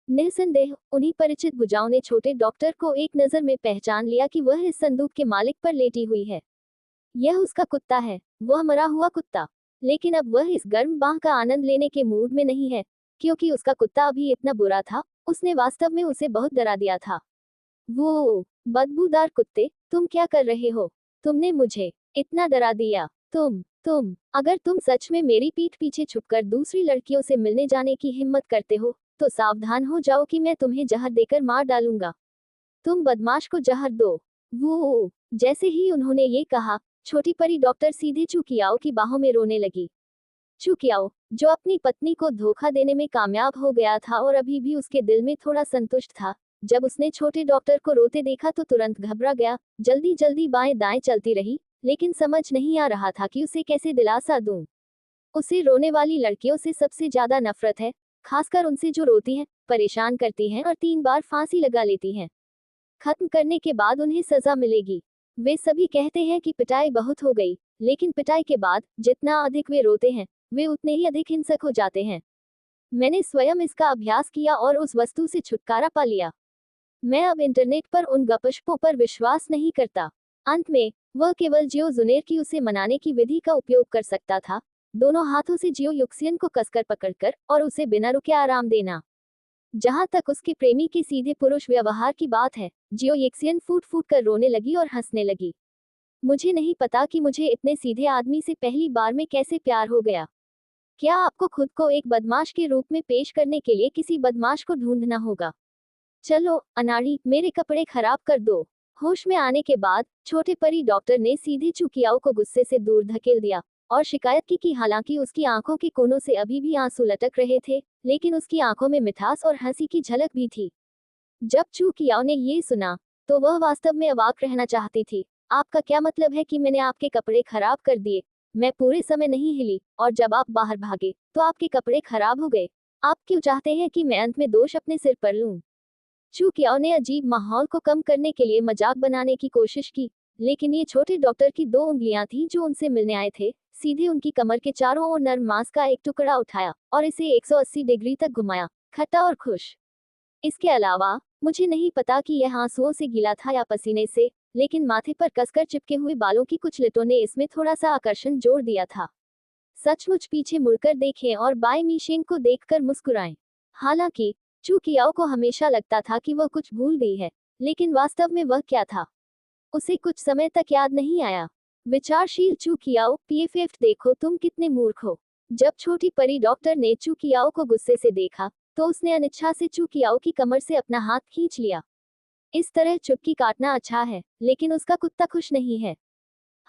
Speaker 1: निस्संदेह उन्हीं परिचित भुजाओं ने छोटे डॉक्टर को एक नजर में पहचान लिया कि वह इस संदूक के मालिक पर लेटी हुई है। यह उसका कुत्ता है, वह मरा हुआ कुत्ता। लेकिन अब वह इस गर्म बाह का आनंद लेने के मूड में नहीं है, क्योंकि उसका कुत्ता अभी इतना बुरा था, उसने वास्तव में उसे बहुत डरा दिया था। वो बदबूदार कुत्ते, तुम क्या कर रहे हो? तुमने मुझे इतना डरा दिया। अगर तुम सच में मेरी पीठ पीछे छुपकर दूसरी लड़कियों से मिलने जाने की हिम्मत करते हो, तो सावधान हो जाओ कि मैं तुम्हें जहर देकर मार डालूंगा। तुम बदमाश को जहर दो। वो जैसे ही उन्होंने ये कहा, छोटी परी डॉक्टर सीधे चुकियाओ की बाहों में रोने लगी। चुकियाओ, जो अपनी पत्नी को धोखा देने में कामयाब हो गया था और अभी भी उसके दिल में थोड़ा संतुष्ट था, जब उसने छोटे डॉक्टर को रोते देखा तो तुरंत घबरा गया। जल्दी जल्दी बाएं दाएं चलती रही, लेकिन समझ नहीं आ रहा था कि उसे कैसे दिलासा दूं। उसे रोने वाली लड़कियों से सबसे ज्यादा नफरत है, खासकर उनसे जो रोती हैं, परेशान करती हैं और 3 बार फांसी लगा लेती हैं। खत्म करने के बाद उन्हें सजा मिलेगी। वे सभी कहते हैं कि पिटाई बहुत हो गई, लेकिन पिटाई के बाद जितना अधिक वे रोते हैं, वे उतने ही अधिक हिंसक हो जाते हैं। मैंने स्वयं इसका अभ्यास किया और उस वस्तु से छुटकारा पा लिया। मैं अब इंटरनेट पर उन गपशपों पर विश्वास नहीं करता। अंत में वह केवल जियो जुनेर की उसे मनाने की विधि का उपयोग कर सकता था, दोनों हाथों से जियो युक्सियन को कसकर पकड़कर और उसे बिना रुके आराम देना। जहां तक उसके प्रेमी के सीधे पुरुष व्यवहार की बात है, जियो युक्सियन फूट फूट कर रोने लगी और हंसने लगी। मुझे नहीं पता कि मुझे इतने सीधे आदमी से पहली बार में कैसे प्यार हो गया। क्या आपको खुद को एक बदमाश के रूप में पेश करने के लिए किसी बदमाश को ढूंढना होगा? चलो अनाड़ी, मेरे कपड़े खराब कर दो। होश में आने के बाद छोटे परी डॉक्टर ने सीधे चुकियाओ को गुस्से से दूर धकेल दिया और शिकायत की कि हालांकि उसकी आंखों के कोनों से अभी भी आंसू लटक रहे थे, लेकिन उसकी आंखों में मिठास और हंसी की झलक भी थी। जब चुकियाओ ने ये सुना तो वह वास्तव में अवाक रहना चाहती थी। आपका क्या मतलब है कि मैंने आपके कपड़े खराब कर दिए? मैं पूरे समय नहीं हिली, और जब आप बाहर भागे तो आपके कपड़े खराब हो गए। आप क्यों चाहते हैं कि मैं अंत में दोष अपने सिर पर लूं? चुकियाओ ने अजीब माहौल को कम करने के लिए मजाक बनाने की कोशिश की, लेकिन ये छोटे डॉक्टर की 2 उंगलियां थीं जो उनसे मिलने आए थे, सीधे उनकी कमर के चारों ओर नर्म मांस का एक टुकड़ा उठाया और इसे 180 डिग्री तक घुमाया, खट्टा और खुश। इसके अलावा मुझे नहीं पता कि यह आंसुओं से गीला था या पसीने से, लेकिन माथे पर कसकर चिपके हुए बालों की कुछ लटों ने इसमें थोड़ा सा आकर्षण जोड़ दिया था। सचमुच पीछे मुड़कर देखें और बाएं मीशेन को देखकर मुस्कुराएं। हालांकि चुकियाओ को हमेशा लगता था कि वह कुछ भूल गई है, लेकिन वास्तव में वह क्या था, उसे कुछ समय तक याद नहीं आया। विचारशील चू कियाओ, पीएफएफ देखो तुम कितने मूर्ख हो। जब छोटी परी डॉक्टर ने चू कियाओ को गुस्से से देखा तो उसने अनिच्छा से चू कियाओ की कमर से अपना हाथ खींच लिया। इस तरह चुटकी काटना अच्छा है, लेकिन उसका कुत्ता खुश नहीं है।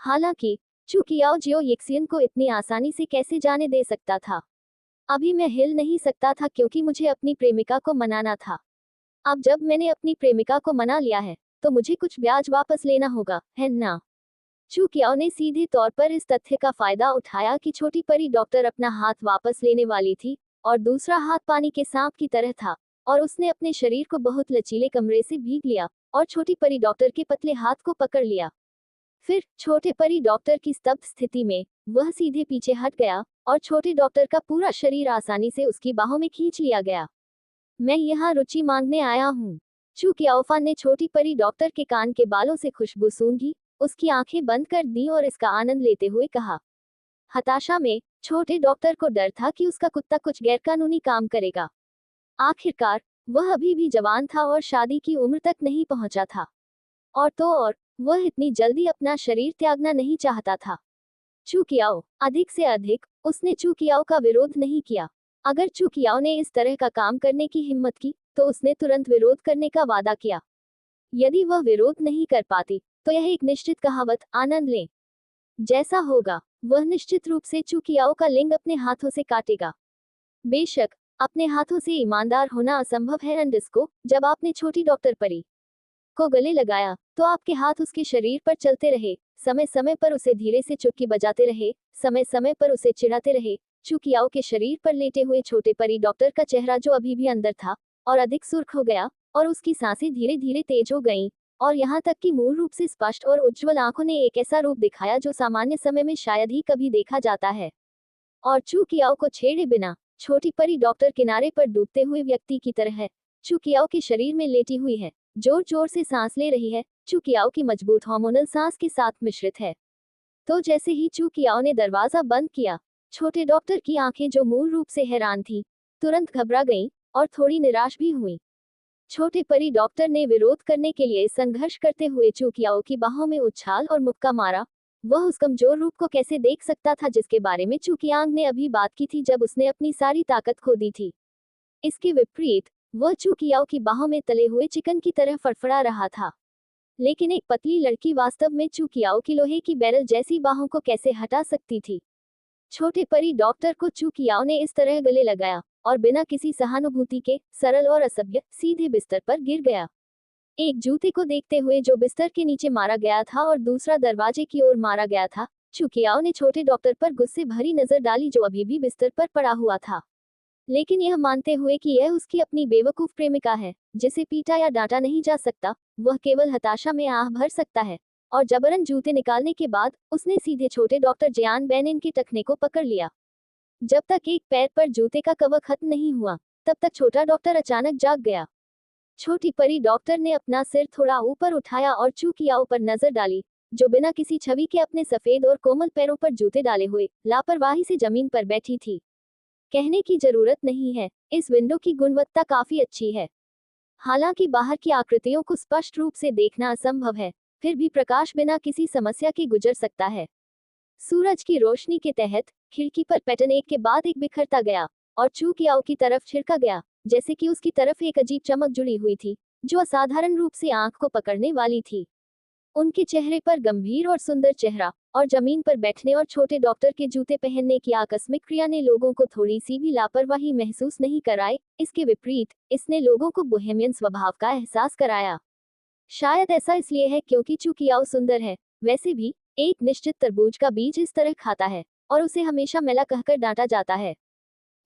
Speaker 1: हालांकि चू कियाओ जियो यक्सियन को इतनी आसानी से कैसे जाने दे सकता था। अभी मैं हिल नहीं सकता था क्योंकि मुझे अपनी प्रेमिका को मनाना था। अब जब मैंने अपनी प्रेमिका को मना लिया है तो मुझे कुछ ब्याज वापस लेना होगा, है ना। चू कियाओ ने सीधे तौर पर इस तथ्य का फायदा उठाया कि छोटी परी डॉक्टर अपना हाथ वापस लेने वाली थी और दूसरा हाथ पानी के सांप की तरह था, और उसने अपने शरीर को बहुत लचीले कमरे से भीग लिया और छोटी परी डॉक्टर के पतले हाथ को पकड़ लिया। फिर छोटे परी डॉक्टर की स्तब्ध स्थिति में वह सीधे पीछे हट गया और छोटे डॉक्टर का पूरा शरीर आसानी से उसकी बाहों में खींच लिया गया। मैं यहाँ रुचि मांगने आया हूँ। चू कियाओफान ने छोटी परी डॉक्टर के कान के बालों से खुशबू सूंघी, उसकी आंखें बंद कर दी और इसका आनंद लेते हुए कहा। हताशा में छोटे डॉक्टर को डर था कि उसका कुत्ता कुछ गैरकानूनी काम करेगा। आखिरकार वह अभी भी जवान था और शादी की उम्र तक नहीं पहुंचा था, और वह इतनी जल्दी अपना शरीर त्यागना नहीं चाहता था। चू कियाओ, अधिक से अधिक उसने चू कियाओ का विरोध नहीं किया। अगर चू कियाओ ने इस तरह का काम करने की हिम्मत की तो उसने तुरंत विरोध करने का वादा किया। यदि वह विरोध नहीं कर पाती तो यह एक निश्चित कहावत आनंद ले जैसा होगा। वह निश्चित रूप से चू कियाओ का लिंग अपने हाथों से काटेगा। बेशक अपने हाथों से ईमानदार होना असंभव है अंडस्को, जब आपने छोटी डॉक्टर परी को गले लगाया तो आपके हाथ उसके शरीर पर चलते रहे, समय समय पर उसे धीरे से चुटकी बजाते रहे, समय समय पर उसे चिढ़ाते रहे। चू कियाओ के शरीर पर लेटे हुए छोटे परी डॉक्टर का चेहरा, जो अभी भी अंदर था, और अधिक सुर्ख हो गया और उसकी सांसें धीरे धीरे तेज हो गईं, और यहाँ तक कि मूल रूप से स्पष्ट और उज्ज्वल आंखों ने एक ऐसा रूप दिखाया जो सामान्य समय में शायद ही कभी देखा जाता है। और चू कियाओ को छेड़े बिना छोटी परी डॉक्टर किनारे पर डूबते हुए व्यक्ति की तरह है। चू कियाओ के शरीर में लेटी हुई है, जोर जोर से सांस ले रही है, चू कियाओ की मजबूत हार्मोनल सांस के साथ मिश्रित है। तो जैसे ही चू कियाओ ने दरवाजा बंद किया, छोटे डॉक्टर की आंखें, जो मूल रूप से हैरान थी, तुरंत घबरा गईं और थोड़ी निराश भी हुई। छोटे परी डॉक्टर ने विरोध करने के लिए संघर्ष करते हुए चू कियाओ की बाहों में उछाल और मुक्का मारा। वह उस कमजोर रूप को कैसे देख सकता था जिसके बारे में चू कियांग ने अभी बात की थी जब उसने अपनी सारी ताकत खो दी थी। इसके विपरीत वह चू कियाओ की बाहों में तले हुए चिकन की तरह फड़फड़ा रहा था। लेकिन एक पतली लड़की वास्तव में चू कियाओ की लोहे की बैरल जैसी बाहों को कैसे हटा सकती थी। छोटे परी डॉक्टर को चू कियाओ ने इस तरह गले लगाया और बिना किसी सहानुभूति के, सरल और असभ्य, सीधे बिस्तर पर गिर गया। एक जूते को देखते हुए जो बिस्तर के नीचे मारा गया था और दूसरा दरवाजे की ओर मारा गया था, चू कियाओ ने छोटे डॉक्टर पर गुस्से भरी नजर डाली जो अभी भी बिस्तर पर पड़ा हुआ था। लेकिन यह मानते हुए कि यह उसकी अपनी बेवकूफ प्रेमिका है जिसे पीटा या डांटा नहीं जा सकता, वह केवल हताशा में आह भर सकता है। और जबरन जूते निकालने के बाद उसने सीधे छोटे डॉक्टर जियान बेनिन के टखने को पकड़ लिया। जब तक एक पैर पर जूते का कवर खत्म नहीं हुआ, तब तक छोटा डॉक्टर अचानक जाग गया। छोटी परी डॉक्टर ने अपना सिर थोड़ा ऊपर उठाया और चू कियाओ पर नजर डाली, जो बिना किसी छवि के अपने सफेद और कोमल पैरों पर जूते डाले हुए लापरवाही से जमीन पर बैठी थी। कहने की जरूरत नहीं है, इस विंडो की गुणवत्ता काफी अच्छी है। हालांकि बाहर की आकृतियों को स्पष्ट रूप से देखना असंभव है, फिर भी प्रकाश बिना किसी समस्या के गुजर सकता है। सूरज की रोशनी के तहत खिड़की पर पैटर्न एक के बाद एक बिखरता गया और चू कियाओ की तरफ छिड़का गया, जैसे कि उसकी तरफ एक अजीब चमक जुड़ी हुई थी जो असाधारण रूप से आंख को पकड़ने वाली थी। उनके चेहरे पर गंभीर और सुंदर चेहरा और जमीन पर बैठने और छोटे डॉक्टर के जूते पहनने की आकस्मिक क्रिया ने लोगों को थोड़ी सी भी लापरवाही महसूस नहीं कराई। इसके विपरीत इसने लोगों को बोहेमियन स्वभाव का एहसास कराया। शायद ऐसा इसलिए है क्योंकि चू कियाओ सुंदर है। वैसे भी एक निश्चित तरबूज का बीज इस तरह खाता है और उसे हमेशा मैला कहकर डांटा जाता है।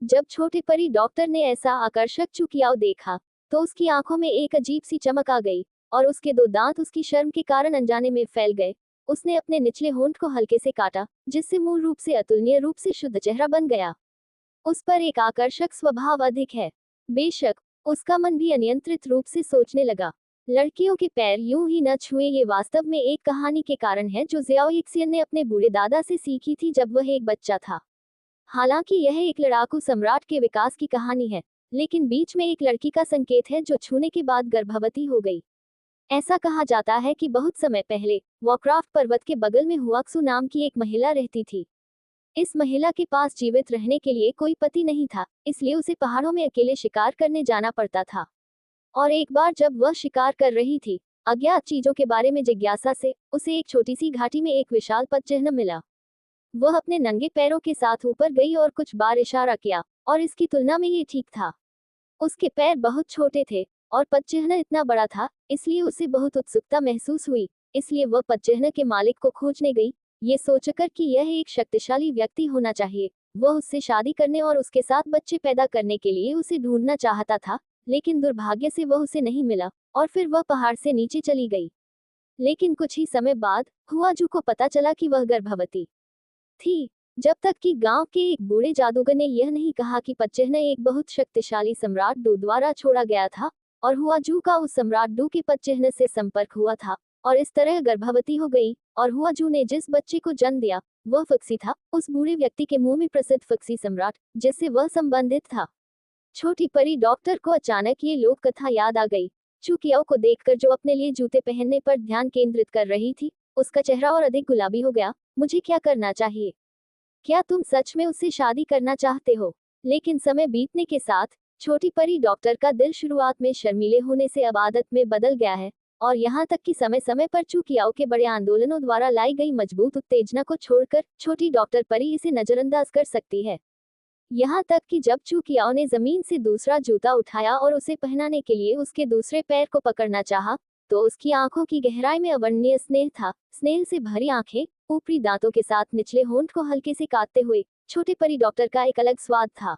Speaker 1: जब छोटे परी डॉक्टर ने ऐसा आकर्षक चू कियाओ देखा तो उसकी आंखों में एक अजीब सी चमक आ गई और उसके दो दांत उसकी शर्म के कारण अनजाने में फैल गए। उसने अपने निचले होंठ को हल्के से काटा, जिससे मूल रूप से अतुलनीय रूप से शुद्ध चेहरा बन गया। उस पर एक आकर्षक स्वभाव अधिक है। बेशक उसका मन भी अनियंत्रित रूप से सोचने लगा, लड़कियों के पैर यूं ही न छुए, ये वास्तव में एक कहानी के कारण है जो ज़ियाओ यिक्सियन ने अपने बूढ़े दादा से सीखी थी जब वह एक बच्चा था। हालांकि यह एक लड़ाकू सम्राट के विकास की कहानी है, लेकिन बीच में एक लड़की का संकेत है जो छूने के बाद गर्भवती हो गई। ऐसा कहा जाता है कि बहुत समय पहले वॉक्राफ्ट पर्वत के बगल में हुआक्सू नाम की एक महिला रहती थी। इस महिला के पास जीवित रहने के लिए कोई पति नहीं था, इसलिए उसे पहाड़ों में अकेले शिकार करने जाना पड़ता था। और एक बार जब वह शिकार कर रही थी, अज्ञात चीजों के बारे में जिज्ञासा से उसे एक छोटी सी घाटी में एक विशाल पदचिह्न मिला। वह अपने नंगे पैरों के साथ ऊपर गई और कुछ बार इशारा किया, और इसकी तुलना में ये ठीक था। उसके पैर बहुत छोटे थे और पदचिह्न इतना बड़ा था, इसलिए उसे बहुत उत्सुकता महसूस हुई। इसलिए वह पदचिह्न के मालिक को खोजने गई, ये सोचकर कि यह एक शक्तिशाली व्यक्ति होना चाहिए। वह उससे शादी करने और उसके साथ बच्चे पैदा करने के लिए उसे ढूंढना चाहता था, लेकिन दुर्भाग्य से वह उसे नहीं मिला और फिर वह पहाड़ से नीचे चली गई। लेकिन कुछ ही समय बाद हुआजू को पता चला कि वह गर्भवती थी, जब तक कि गांव के एक बूढ़े जादूगर ने यह नहीं कहा कि पदचिह्न एक बहुत शक्तिशाली सम्राट डू द्वारा छोड़ा गया था, और हुआजू का उस सम्राट डू के पदचिह्न से संपर्क हुआ था, और इस तरह गर्भवती हो गई। और हुआजू ने जिस बच्चे को जन्म दिया वह फक्सी था, उस बूढ़े व्यक्ति के मुंह में प्रसिद्ध फक्सी सम्राट जिससे वह संबंधित था। छोटी परी डॉक्टर को अचानक ये लोक कथा याद आ गई। चुकियाओ को देखकर, जो अपने लिए जूते पहनने पर ध्यान केंद्रित कर रही थी, उसका चेहरा और अधिक गुलाबी हो गया। मुझे क्या करना चाहिए? क्या तुम सच में उससे शादी करना चाहते हो? लेकिन समय बीतने के साथ छोटी परी डॉक्टर का दिल शुरुआत में शर्मीले होने से अब आदत में बदल गया है, और यहाँ तक कि समय समय पर चुकियाओ के बड़े आंदोलनों द्वारा लाई गई मजबूत उत्तेजना को छोड़कर छोटी डॉक्टर परी इसे नजरअंदाज कर सकती है। यहाँ तक कि जब चुकियाओ ने जमीन से दूसरा जूता उठाया और उसे पहनाने के लिए उसके दूसरे पैर को पकड़ना चाहा, तो उसकी आंखों की गहराई में अवर्णनीय स्नेह था। स्नेह से भरी आंखें, ऊपरी दांतों के साथ निचले होंठ को हल्के से काटते हुए छोटे परी डॉक्टर का एक अलग स्वाद था।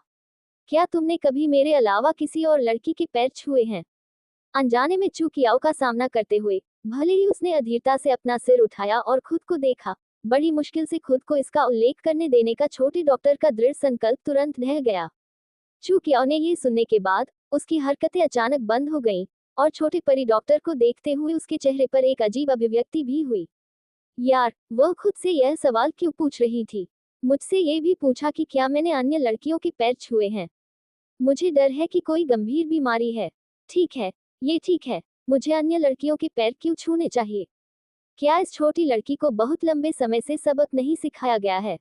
Speaker 1: क्या तुमने कभी मेरे अलावा किसी और लड़की के पैर छुए हैं? अनजाने में चुकियाओ का सामना करते हुए, भले ही उसने अधीरता से अपना सिर उठाया और खुद को देखा, बड़ी मुश्किल से खुद को इसका उल्लेख करने देने का छोटे डॉक्टर का दृढ़ संकल्प तुरंत ढह गया। चुकियाओ ने ये सुनने के बाद उसकी हरकतें अचानक बंद हो गईं, और छोटे परी डॉक्टर को देखते हुए उसके चेहरे पर एक अजीब अभिव्यक्ति भी हुई। यार, वह खुद से यह सवाल क्यों पूछ रही थी? मुझसे ये भी पूछा कि क्या मैंने अन्य लड़कियों के पैर छुए हैं। मुझे डर है कि कोई गंभीर बीमारी है। ठीक है, ये ठीक है। मुझे अन्य लड़कियों के पैर क्यों छूने चाहिए? क्या इस छोटी लड़की को बहुत लंबे समय से सबक नहीं सिखाया गया है?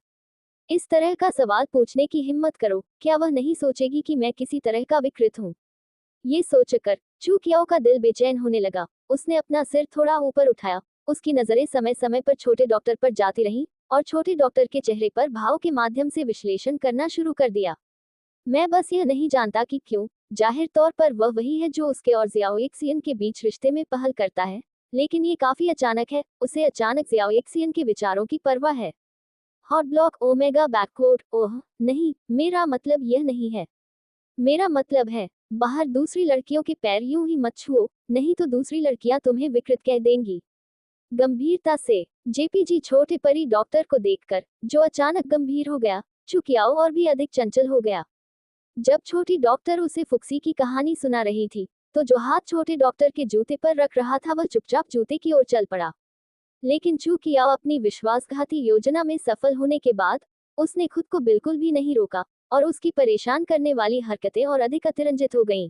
Speaker 1: इस तरह का सवाल पूछने की हिम्मत करो। क्या वह नहीं सोचेगी कि मैं किसी तरह का विकृत हूँ? ये सोचकर चुकियाओ का दिल बेचैन होने लगा। उसने अपना सिर थोड़ा ऊपर उठाया। उसकी नजरें समय समय पर छोटे डॉक्टर पर जाती रहीं, और छोटे डॉक्टर के चेहरे पर भाव के माध्यम से विश्लेषण करना शुरू कर दिया। मैं बस यह नहीं जानता कि क्यों। जाहिर तौर पर वह वही है जो उसके और जियाओएक्सियन के बीच रिश्ते में पहल करता है, लेकिन ये काफी अचानक है। उसे अचानक जियाओएक्सियन के विचारों की परवाह है। Hot block omega back code. Oh नहीं, मेरा मतलब यह नहीं है। मेरा मतलब है, बाहर दूसरी लड़कियों के पैर यूं ही मत छुओ, नहीं तो दूसरी लड़कियां तुम्हें विकृत कह देंगी। गंभीरता से जेपीजी छोटे परी डॉक्टर को देखकर, जो अचानक गंभीर हो गया, चुकियाओ और भी अधिक चंचल हो गया। जब छोटी डॉक्टर उसे फुक्सी की कहानी सुना रही थी, तो जो हाथ छोटे डॉक्टर के जूते पर रख रहा था वह चुपचाप जूते की ओर चल पड़ा। लेकिन चुकियाओ अपनी विश्वासघाती योजना में सफल होने के बाद उसने खुद को बिल्कुल भी नहीं रोका, और उसकी परेशान करने वाली हरकतें और अधिक अतिरंजित हो गईं।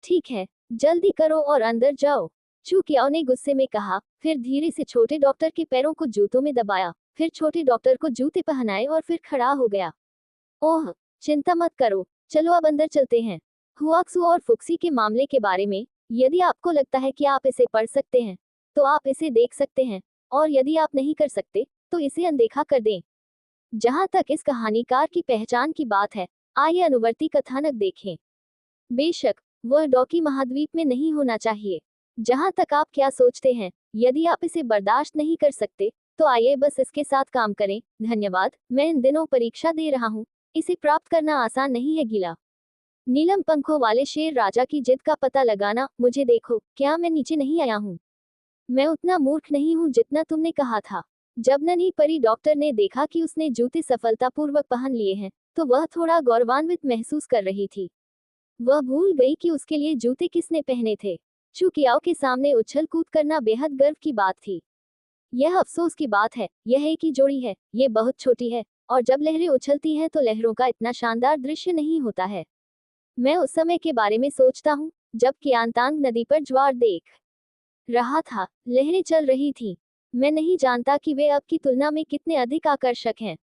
Speaker 1: ठीक है, जल्दी करो और अंदर जाओ, चुकियाओ ने गुस्से में कहा। फिर धीरे से छोटे डॉक्टर के पैरों को जूतों में दबाया, फिर छोटे डॉक्टर को जूते पहनाए और फिर खड़ा हो गया। ओह, चिंता मत करो, चलो अब अंदर चलते हैं। हुआक्सू और फुक्सी के मामले के बारे में यदि आपको लगता है कि आप इसे पढ़ सकते हैं, तो आप इसे देख सकते हैं, और यदि आप नहीं कर सकते, तो इसे अनदेखा कर दें। जहां तक इस कहानीकार की पहचान की बात है, आइए अनुवर्ती कथानक देखें। बेशक, वह डॉकी महाद्वीप में नहीं होना चाहिए। जहां तक आप क्या सोचते हैं, यदि आप इसे बर्दाश्त नहीं कर सकते, तो आइए बस इसके साथ काम करें। धन्यवाद, मैं इन दिनों परीक्षा दे रहा हूँ। इसे प्राप्त करना आसान नहीं है। गीला नीलम पंखों वाले शेर राजा की जिद का पता लगाना। मुझे देखो, क्या मैं नीचे नहीं आया हूँ? मैं उतना मूर्ख नहीं हूँ जितना तुमने कहा था। जब नन्ही परी डॉक्टर ने देखा कि उसने जूते सफलतापूर्वक पहन लिए हैं, तो वह थोड़ा गौरवान्वित महसूस कर रही थी। वह भूल गई कि उसके लिए जूते किसने पहने थे। चुकियाओ के सामने उछल कूद करना बेहद गर्व की बात थी। यह अफसोस की बात है, यह एक ही जोड़ी है, ये बहुत छोटी है, और जब लहरें उछलती हैं तो लहरों का इतना शानदार दृश्य नहीं होता है। मैं उस समय के बारे में सोचता हूँ, जब कियांतांग नदी पर ज्वार देख रहा था, लहरें चल रही थीं। मैं नहीं जानता कि वे अब की तुलना में कितने अधिक आकर्षक हैं।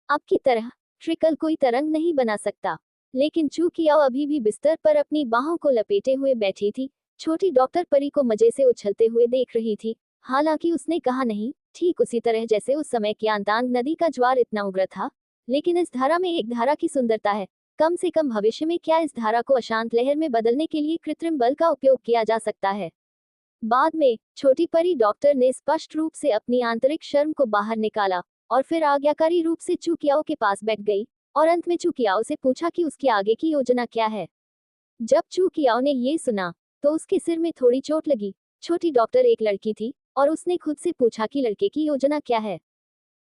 Speaker 1: अब की तरह ट्रिकल कोई तरंग नहीं बना सकता। लेकिन चू कियाओ अभी भी बिस्तर पर अपनी बाहों को लपेटे हुए बैठी थी। छोटी डॉक्टर परी को मजे से उछलते हुए देख रही थी। हालांकि उसने कहा नहीं, ठीक उसी तरह जैसे उस समय की आंतांग नदी का ज्वार इतना उग्र था। लेकिन इस धारा में एक धारा की सुंदरता है। कम से कम भविष्य में क्या इस धारा को अशांत लहर में बदलने के लिए कृत्रिम बल का उपयोग किया जा सकता है। बाद में छोटी परी डॉक्टर ने स्पष्ट रूप से अपनी आंतरिक शर्म को बाहर निकाला और फिर आज्ञाकारी रूप से चू कियाओ के पास बैठ गई और अंत में चू कियाओ से पूछा कि उसकी आगे की योजना क्या है। जब चू कियाओ ने ये सुना तो उसके सिर में थोड़ी चोट लगी। छोटी डॉक्टर एक लड़की थी और उसने खुद से पूछा कि लड़के की योजना क्या है।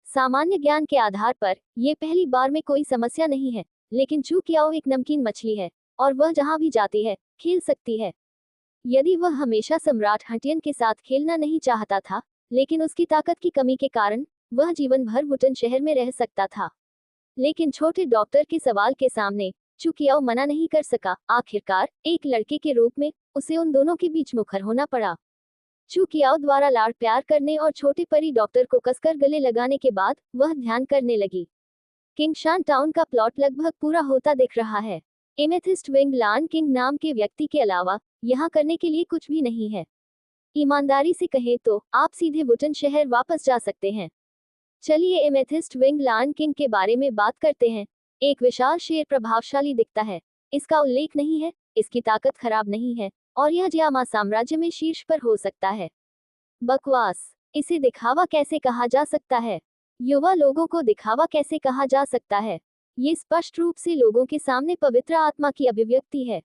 Speaker 1: सामान्य ज्ञान के आधार पर ये पहली बार में कोई समस्या नहीं है, लेकिन चू कियाओ एक नमकीन मछली है और वह जहां भी जाती है खेल सकती है। यदि वह हमेशा सम्राट हटियन के साथ खेलना नहीं चाहता था, लेकिन उसकी ताकत की कमी के कारण वह जीवन भर वुटन शहर में रह सकता था। लेकिन छोटे डॉक्टर के सवाल के सामने चू कियाओ मना नहीं कर सका। आखिरकार एक लड़के के रूप में उसे उन दोनों के बीच मुखर होना पड़ा। चू कियाओ द्वारा लाड़ प्यार करने और छोटे परी डॉक्टर को कसकर गले लगाने के बाद वह ध्यान करने लगी। किंगशान टाउन का प्लॉट लगभग पूरा होता दिख रहा है। एमेथिस्ट विंग लान किंग नाम के व्यक्ति के अलावा यहाँ करने के लिए कुछ भी नहीं है। ईमानदारी से कहें तो आप सीधे वुटन शहर वापस जा सकते हैं। चलिए एमेथिस्ट विंग लान किंग के बारे में बात करते हैं। एक विशाल शेर प्रभावशाली दिखता है। इसका उल्लेख नहीं है, इसकी ताकत खराब नहीं है और यह जियामा साम्राज्य में शीर्ष पर हो सकता है। बकवास। इसे दिखावा कैसे कहा जा सकता है? युवा लोगों को दिखावा कैसे कहा जा सकता है? ये स्पष्ट रूप से लोगों के सामने पवित्र आत्मा की अभिव्यक्ति है।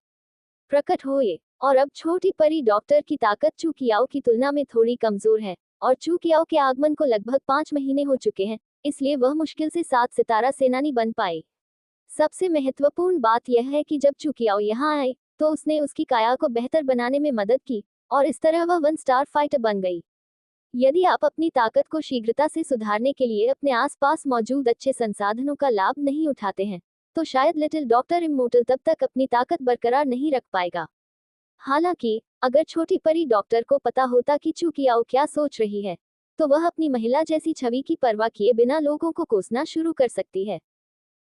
Speaker 1: प्रकट होए। और अब छोटी परी डॉक्टर की ताकत चू कियाओ की तुलना में थोड़ी कमजोर है और चू कियाओ के आगमन को लगभग 5 महीने हो चुके हैं, इसलिए वह मुश्किल से 7 सितारा सेनानी बन पाए। सबसे महत्वपूर्ण बात यह है कि जब चू कियाओ यहाँ आए तो उसने उसकी काया को बेहतर बनाने में मदद की और इस तरह वह 1 स्टार फाइटर बन गई। यदि आप अपनी ताकत को शीघ्रता से सुधारने के लिए अपने आसपास मौजूद अच्छे संसाधनों का लाभ नहीं उठाते हैं, तो शायद लिटिल डॉक्टर इमोर्टल तब तक अपनी ताकत बरकरार नहीं रख पाएगा। हालांकि अगर छोटी परी डॉक्टर को पता होता कि चू कियाओ क्या सोच रही है, तो वह अपनी महिला जैसी छवि की परवाह किए बिना लोगों को कोसना शुरू कर सकती है।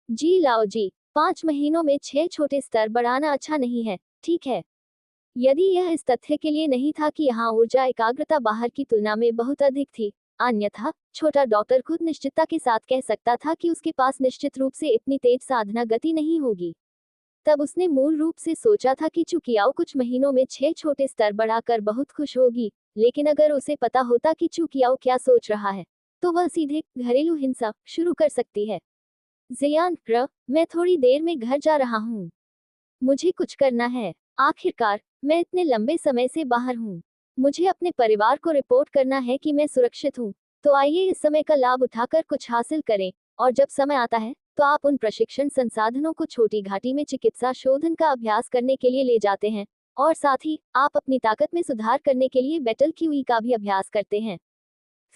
Speaker 1: जी लाओ जी, 5 महीनों में 6 छोटे स्तर बढ़ाना अच्छा नहीं है, ठीक है। यदि यह इस तथ्य के लिए नहीं था कि यहाँ ऊर्जा एकाग्रता बाहर की तुलना में बहुत अधिक थी, अन्यथा छोटा डॉक्टर खुद निश्चितता के साथ कह सकता था कि उसके पास निश्चित रूप से इतनी तेज साधना गति नहीं होगी। तब उसने मूल रूप से सोचा था कि चू कियाओ कुछ महीनों में 6 छोटे स्तर बढ़ाकर बहुत खुश होगी, लेकिन अगर उसे पता होता कि चू कियाओ क्या सोच रहा है, तो वह सीधे घरेलू हिंसा शुरू कर सकती है। जियान मैं थोड़ी देर में घर जा रहा हूँ। मुझे कुछ करना है। आखिरकार मैं इतने लंबे समय से बाहर हूँ। मुझे अपने परिवार को रिपोर्ट करना है कि मैं सुरक्षित हूँ। तो आइए इस समय का लाभ उठाकर कुछ हासिल करें और जब समय आता है तो आप उन प्रशिक्षण संसाधनों को छोटी घाटी में चिकित्सा शोधन का अभ्यास करने के लिए ले जाते हैं और साथ ही आप अपनी ताकत में सुधार करने के लिए बैटल क्यूई का भी अभ्यास करते हैं।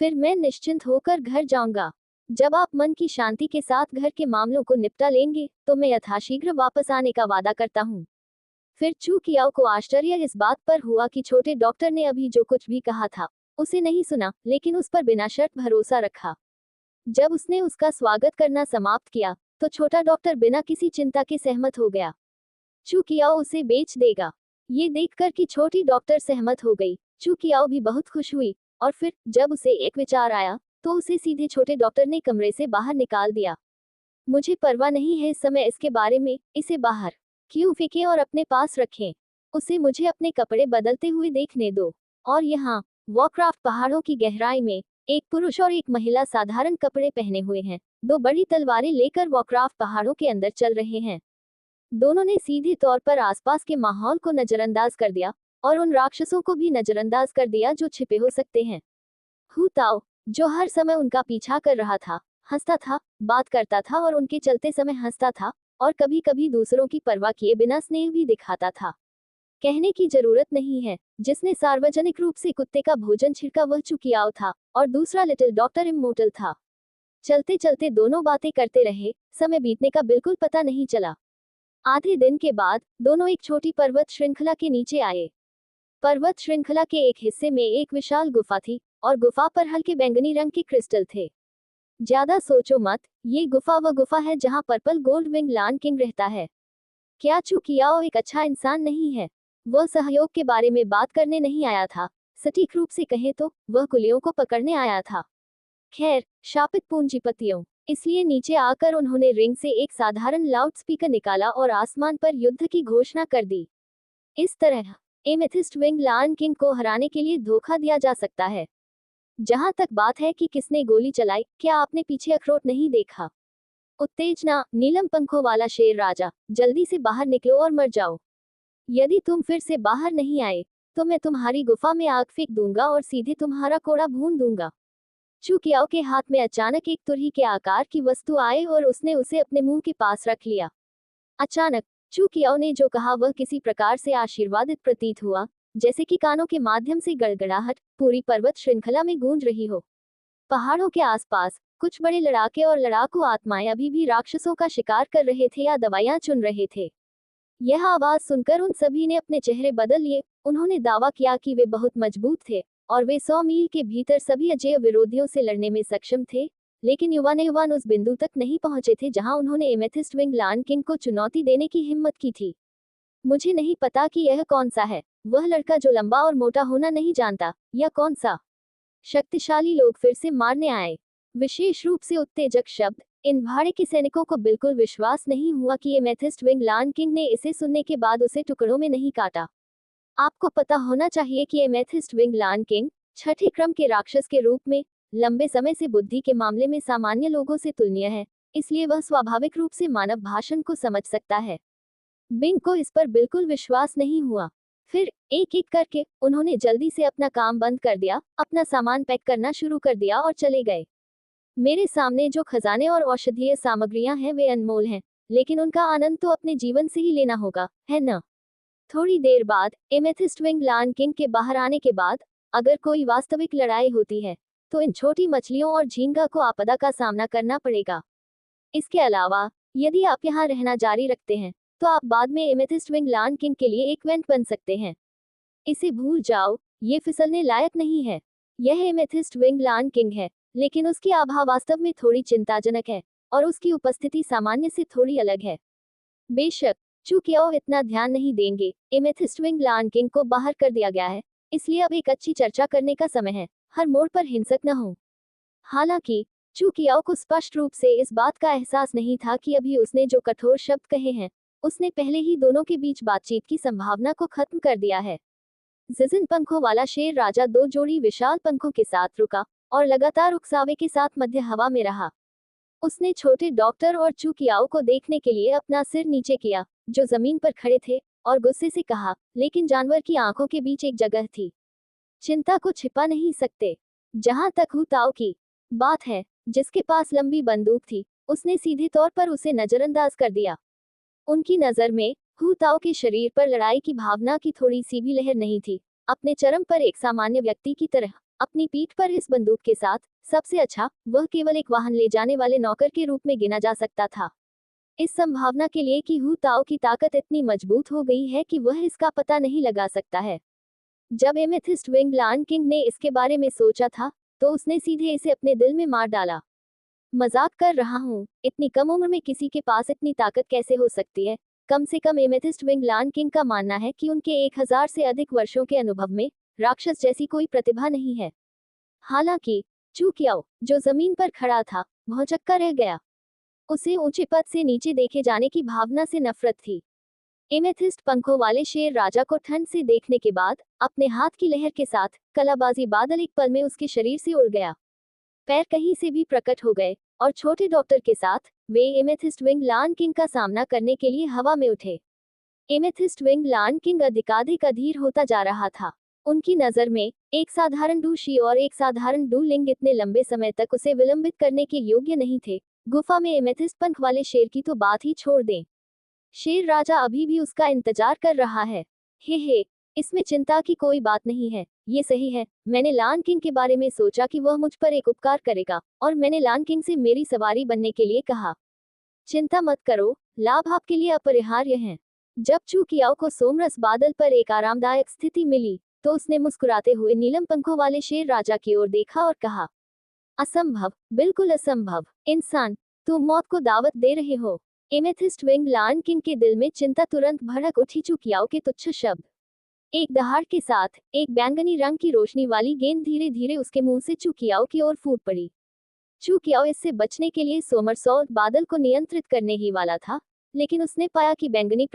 Speaker 1: फिर मैं निश्चिंत होकर घर जाऊंगा। जब आप मन की शांति के साथ घर के मामलों को निपटा लेंगे तो मैं यथाशीघ्र वापस आने का वादा करता हूँ। फिर चू कियाओ को आश्चर्य इस बात पर हुआ कि छोटे डॉक्टर ने अभी जो कुछ भी कहा था उसे नहीं सुना, लेकिन उस पर बिना शर्त भरोसा रखा। जब उसने उसका स्वागत करना समाप्त किया तो छोटा डॉक्टर बिना किसी चिंता के सहमत हो गया। चू कियाओ उसे बेच देगा। ये देखकर कि छोटी डॉक्टर सहमत हो गई, चू कियाओ भी बहुत खुश हुई और फिर जब उसे एक विचार आया तो उसे सीधे छोटे डॉक्टर ने कमरे से बाहर निकाल दिया। मुझे परवाह नहीं है इस समय इसके बारे में, इसे बाहर क्यों फेंकें और अपने पास रखें। उसे मुझे अपने कपड़े बदलते हुए देखने दो। और यहाँ वॉरक्राफ्ट पहाड़ों की गहराई में एक पुरुष और एक महिला साधारण कपड़े पहने हुए हैं, 2 बड़ी तलवारें लेकर वॉरक्राफ्ट पहाड़ों के अंदर चल रहे हैं। दोनों ने सीधे तौर पर आसपास के माहौल को नजरअंदाज कर दिया और उन राक्षसों को भी नजरअंदाज कर दिया जो छिपे हो सकते हैं। हु ताओ, जो हर समय उनका पीछा कर रहा था, हंसता था, बात करता था और उनके चलते समय हंसता था और कभी कभी दूसरों की परवाह किए बिना स्नेह भी दिखाता था। कहने की जरूरत नहीं है, जिसने सार्वजनिक रूप से कुत्ते का भोजन छिड़का वह चू कियाओ था और दूसरा लिटिल डॉक्टर इमोर्टल था। चलते चलते दोनों बातें करते रहे, समय बीतने का बिल्कुल पता नहीं चला। आधे दिन के बाद दोनों एक छोटी पर्वत श्रृंखला के नीचे आए। पर्वत श्रृंखला के एक हिस्से में एक विशाल गुफा थी और गुफा पर हल्के बैंगनी रंग के क्रिस्टल थे। ज्यादा सोचो मत, ये गुफा वह गुफा है जहाँ पर्पल गोल्ड विंग लान किंग रहता है। क्या चू कियाओ एक अच्छा इंसान नहीं है? वह सहयोग के बारे में बात करने नहीं आया था, सटीक रूप से कहें तो वह कुलियों को पकड़ने आया था। खैर, शापित पूंजीपतियों। इसलिए नीचे आकर उन्होंने रिंग से एक साधारण लाउडस्पीकर निकाला और आसमान पर युद्ध की घोषणा कर दी। इस तरह एमेथिस्ट विंग लान किंग को हराने के लिए धोखा दिया जा सकता है। जहां तक बात है कि किसने गोली चलाई, क्या आपने पीछे अखरोट नहीं देखा? उत्तेजना, नीलम पंखों वाला शेर राजा, जल्दी से बाहर निकलो और मर जाओ। यदि तुम फिर से बाहर नहीं आए तो मैं तुम्हारी गुफा में आग फेंक दूंगा और सीधे तुम्हारा कोड़ा भून दूंगा। चू कियाओ के हाथ में अचानक एक तुरही के आकार की वस्तु आए और उसने उसे अपने मुंह के पास रख लिया। अचानक चू कियाओ ने जो कहा वह किसी प्रकार से आशीर्वादित प्रतीत हुआ, जैसे कि कानों के माध्यम से गड़गड़ाहट पूरी पर्वत श्रृंखला में गूंज रही हो। पहाड़ों के आसपास कुछ बड़े लड़ाके और लड़ाकू आत्माएं अभी भी राक्षसों का शिकार कर रहे थे या दवाइयां चुन रहे थे। यह आवाज सुनकर उन सभी ने अपने चेहरे बदल लिए। उन्होंने दावा किया कि वे बहुत मजबूत थे और वे 100 मील के भीतर सभी अजेय विरोधियों से लड़ने में सक्षम थे, लेकिन युवान उस बिंदु तक नहीं पहुंचे थे जहां उन्होंने एमेथिस्ट विंग लान किंग को चुनौती देने की हिम्मत की थी। मुझे नहीं पता कि यह कौन सा है, वह लड़का जो लंबा और मोटा होना नहीं जानता, या कौन सा शक्तिशाली लोग फिर से मारने आए। विशेष रूप से उत्तेजक शब्द। इन भाड़े के सैनिकों को बिल्कुल विश्वास नहीं हुआ कि एमेथिस्ट विंग लान किंग ने इसे सुनने के बाद उसे टुकड़ों में नहीं काटा। आपको पता होना चाहिए कि एमेथिस्ट विंग लान किंग छठे क्रम के राक्षस के रूप में लंबे समय से बुद्धि के मामले में सामान्य लोगों से तुलनीय है, इसलिए वह स्वाभाविक रूप से मानव भाषण को समझ सकता है। बिंग को इस पर बिल्कुल विश्वास नहीं हुआ। फिर एक एक करके उन्होंने जल्दी से अपना काम बंद कर दिया, अपना सामान पैक करना शुरू कर दिया और चले गए। मेरे सामने जो खजाने और औषधीय सामग्रियां हैं वे अनमोल हैं, लेकिन उनका आनंद तो अपने जीवन से ही लेना होगा, है न? थोड़ी देर बाद एमेथिस्ट विंग लान किंग के बाहर आने के बाद, अगर कोई वास्तविक लड़ाई होती है तो इन छोटी मछलियों और झींगा को आपदा का सामना करना पड़ेगा। इसके अलावा यदि आप यहाँ रहना जारी रखते हैं तो आप बाद में एमेथिस्ट विंग लान किंग के लिए एक वेंट बन सकते हैं। इसे भूल जाओ, ये फिसलने लायक नहीं है। यह एमेथिस्ट विंग लान किंग है, लेकिन उसकी आभा वास्तव में थोड़ी चिंताजनक है और उसकी उपस्थिति सामान्य से थोड़ी अलग है। बेशक चू कियाओ इतना ध्यान नहीं देंगे। एमेथिस्ट विंग लान किंग को बाहर कर दिया गया है, इसलिए अब एक अच्छी चर्चा करने का समय है। हर मोड़ पर हिंसक न हो। हालांकि चू कियाओ को स्पष्ट रूप से इस बात का एहसास नहीं था कि अभी उसने जो कठोर शब्द कहे हैं, उसने पहले ही दोनों के बीच बातचीत की संभावना को खत्म कर दिया है। जिजिन पंखों वाला शेर राजा 2 जोड़ी विशाल पंखों के साथ रुका और लगातार उकसावे के साथ मध्य हवा में रहा। उसने छोटे डॉक्टर और चू कियाओ को देखने के लिए अपना सिर नीचे किया, जो जमीन पर खड़े थे, और गुस्से से कहा, लेकिन जानवर की आंखों के बीच एक जगह थी। चिंता को छिपा नहीं सकते। जहां तक हु ताओ की बात है, जिसके पास लंबी बंदूक थी, उसने सीधे तौर पर उसे नजरअंदाज कर दिया। उनकी नजर में हु ताओ के शरीर पर लड़ाई की भावना की थोड़ी सी भी लहर नहीं थी। अपने चरम पर एक सामान्य व्यक्ति की तरह, अपनी पीठ पर इस बंदूक के साथ, सबसे अच्छा, वह केवल एक वाहन ले जाने वाले नौकर के रूप में गिना जा सकता था। इस संभावना के लिए कि हु ताओ की ताकत इतनी मजबूत हो गई है कि वह इसका पता नहीं लगा सकता है। जब एमेथिस्ट विंग लान किंग ने इसके बारे में सोचा था, तो उसने सीधे इसे अपने दिल में मार डाला। मजाक कर रहा हूँ, इतनी कम उम्र में किसी के पास इतनी ताकत कैसे हो सकती है? कम से कम एमेथिस्ट विंग लान किंग का मानना है कि उनके 1000 से अधिक वर्षों के अनुभव में राक्षस जैसी कोई प्रतिभा नहीं है। हालांकि चू कियाओ, जो जमीन पर खड़ा था, भौचक्का रह गया। उसे ऊंचे पद से नीचे देखे जाने की भावना से नफरत थी। एमेथिस्ट पंखों वाले शेर राजा को ठंड से देखने के बाद अपने हाथ की लहर के साथ कलाबाजी बादल एक पल में उसके शरीर से उड़ गया। पैर कहीं से भी प्रकट हो गए और छोटे डॉक्टर के साथ वे एमेथिस्ट विंग लान किंग का सामना करने के लिए हवा में उठे। एमेथिस्ट विंग लान किंग अधिकाधिक अधीर होता जा रहा था। उनकी नजर में एक साधारण डूशी और एक साधारण डू लिंग इतने लंबे समय तक उसे विलंबित करने के योग्य नहीं थे। गुफा में एमेथिस्ट पंख वाले शेर की तो बात ही छोड़ दें। शेर राजा अभी भी उसका इंतजार कर रहा है। हे, इसमें चिंता की कोई बात नहीं है। ये सही है, मैंने लान किंग के बारे में सोचा कि वह मुझ पर एक उपकार करेगा, और मैंने लान किंग से मेरी सवारी बनने के लिए कहा। चिंता मत करो, लाभ आपके लिए अपरिहार्य हैं। जब चू कियाओ को सोमरस बादल पर एक आरामदायक स्थिति मिली, तो उसने मुस्कुराते हुए नीलम पंखों वाले शेर राजा की ओर देखा और कहा, असंभव, बिल्कुल असंभव। इंसान, तुम मौत को दावत दे रहे हो। एमेथिस्ट विंग लायन किंग के दिल में चिंता तुरंत भड़क उठी। चुकियाओ के तुच्छ शब्द। एक दहाड़ के साथ एक बैंगनी रंग की रोशनी वाली गेंद धीरे धीरे उसके मुंह से चुकियाओ की ओर फूट पड़ी। चुकियाओ इससे बचने के लिए सोमरसॉल्ट बादल को नियंत्रित करने ही वाला था, लेकिन उसने पाया कि बैंगनी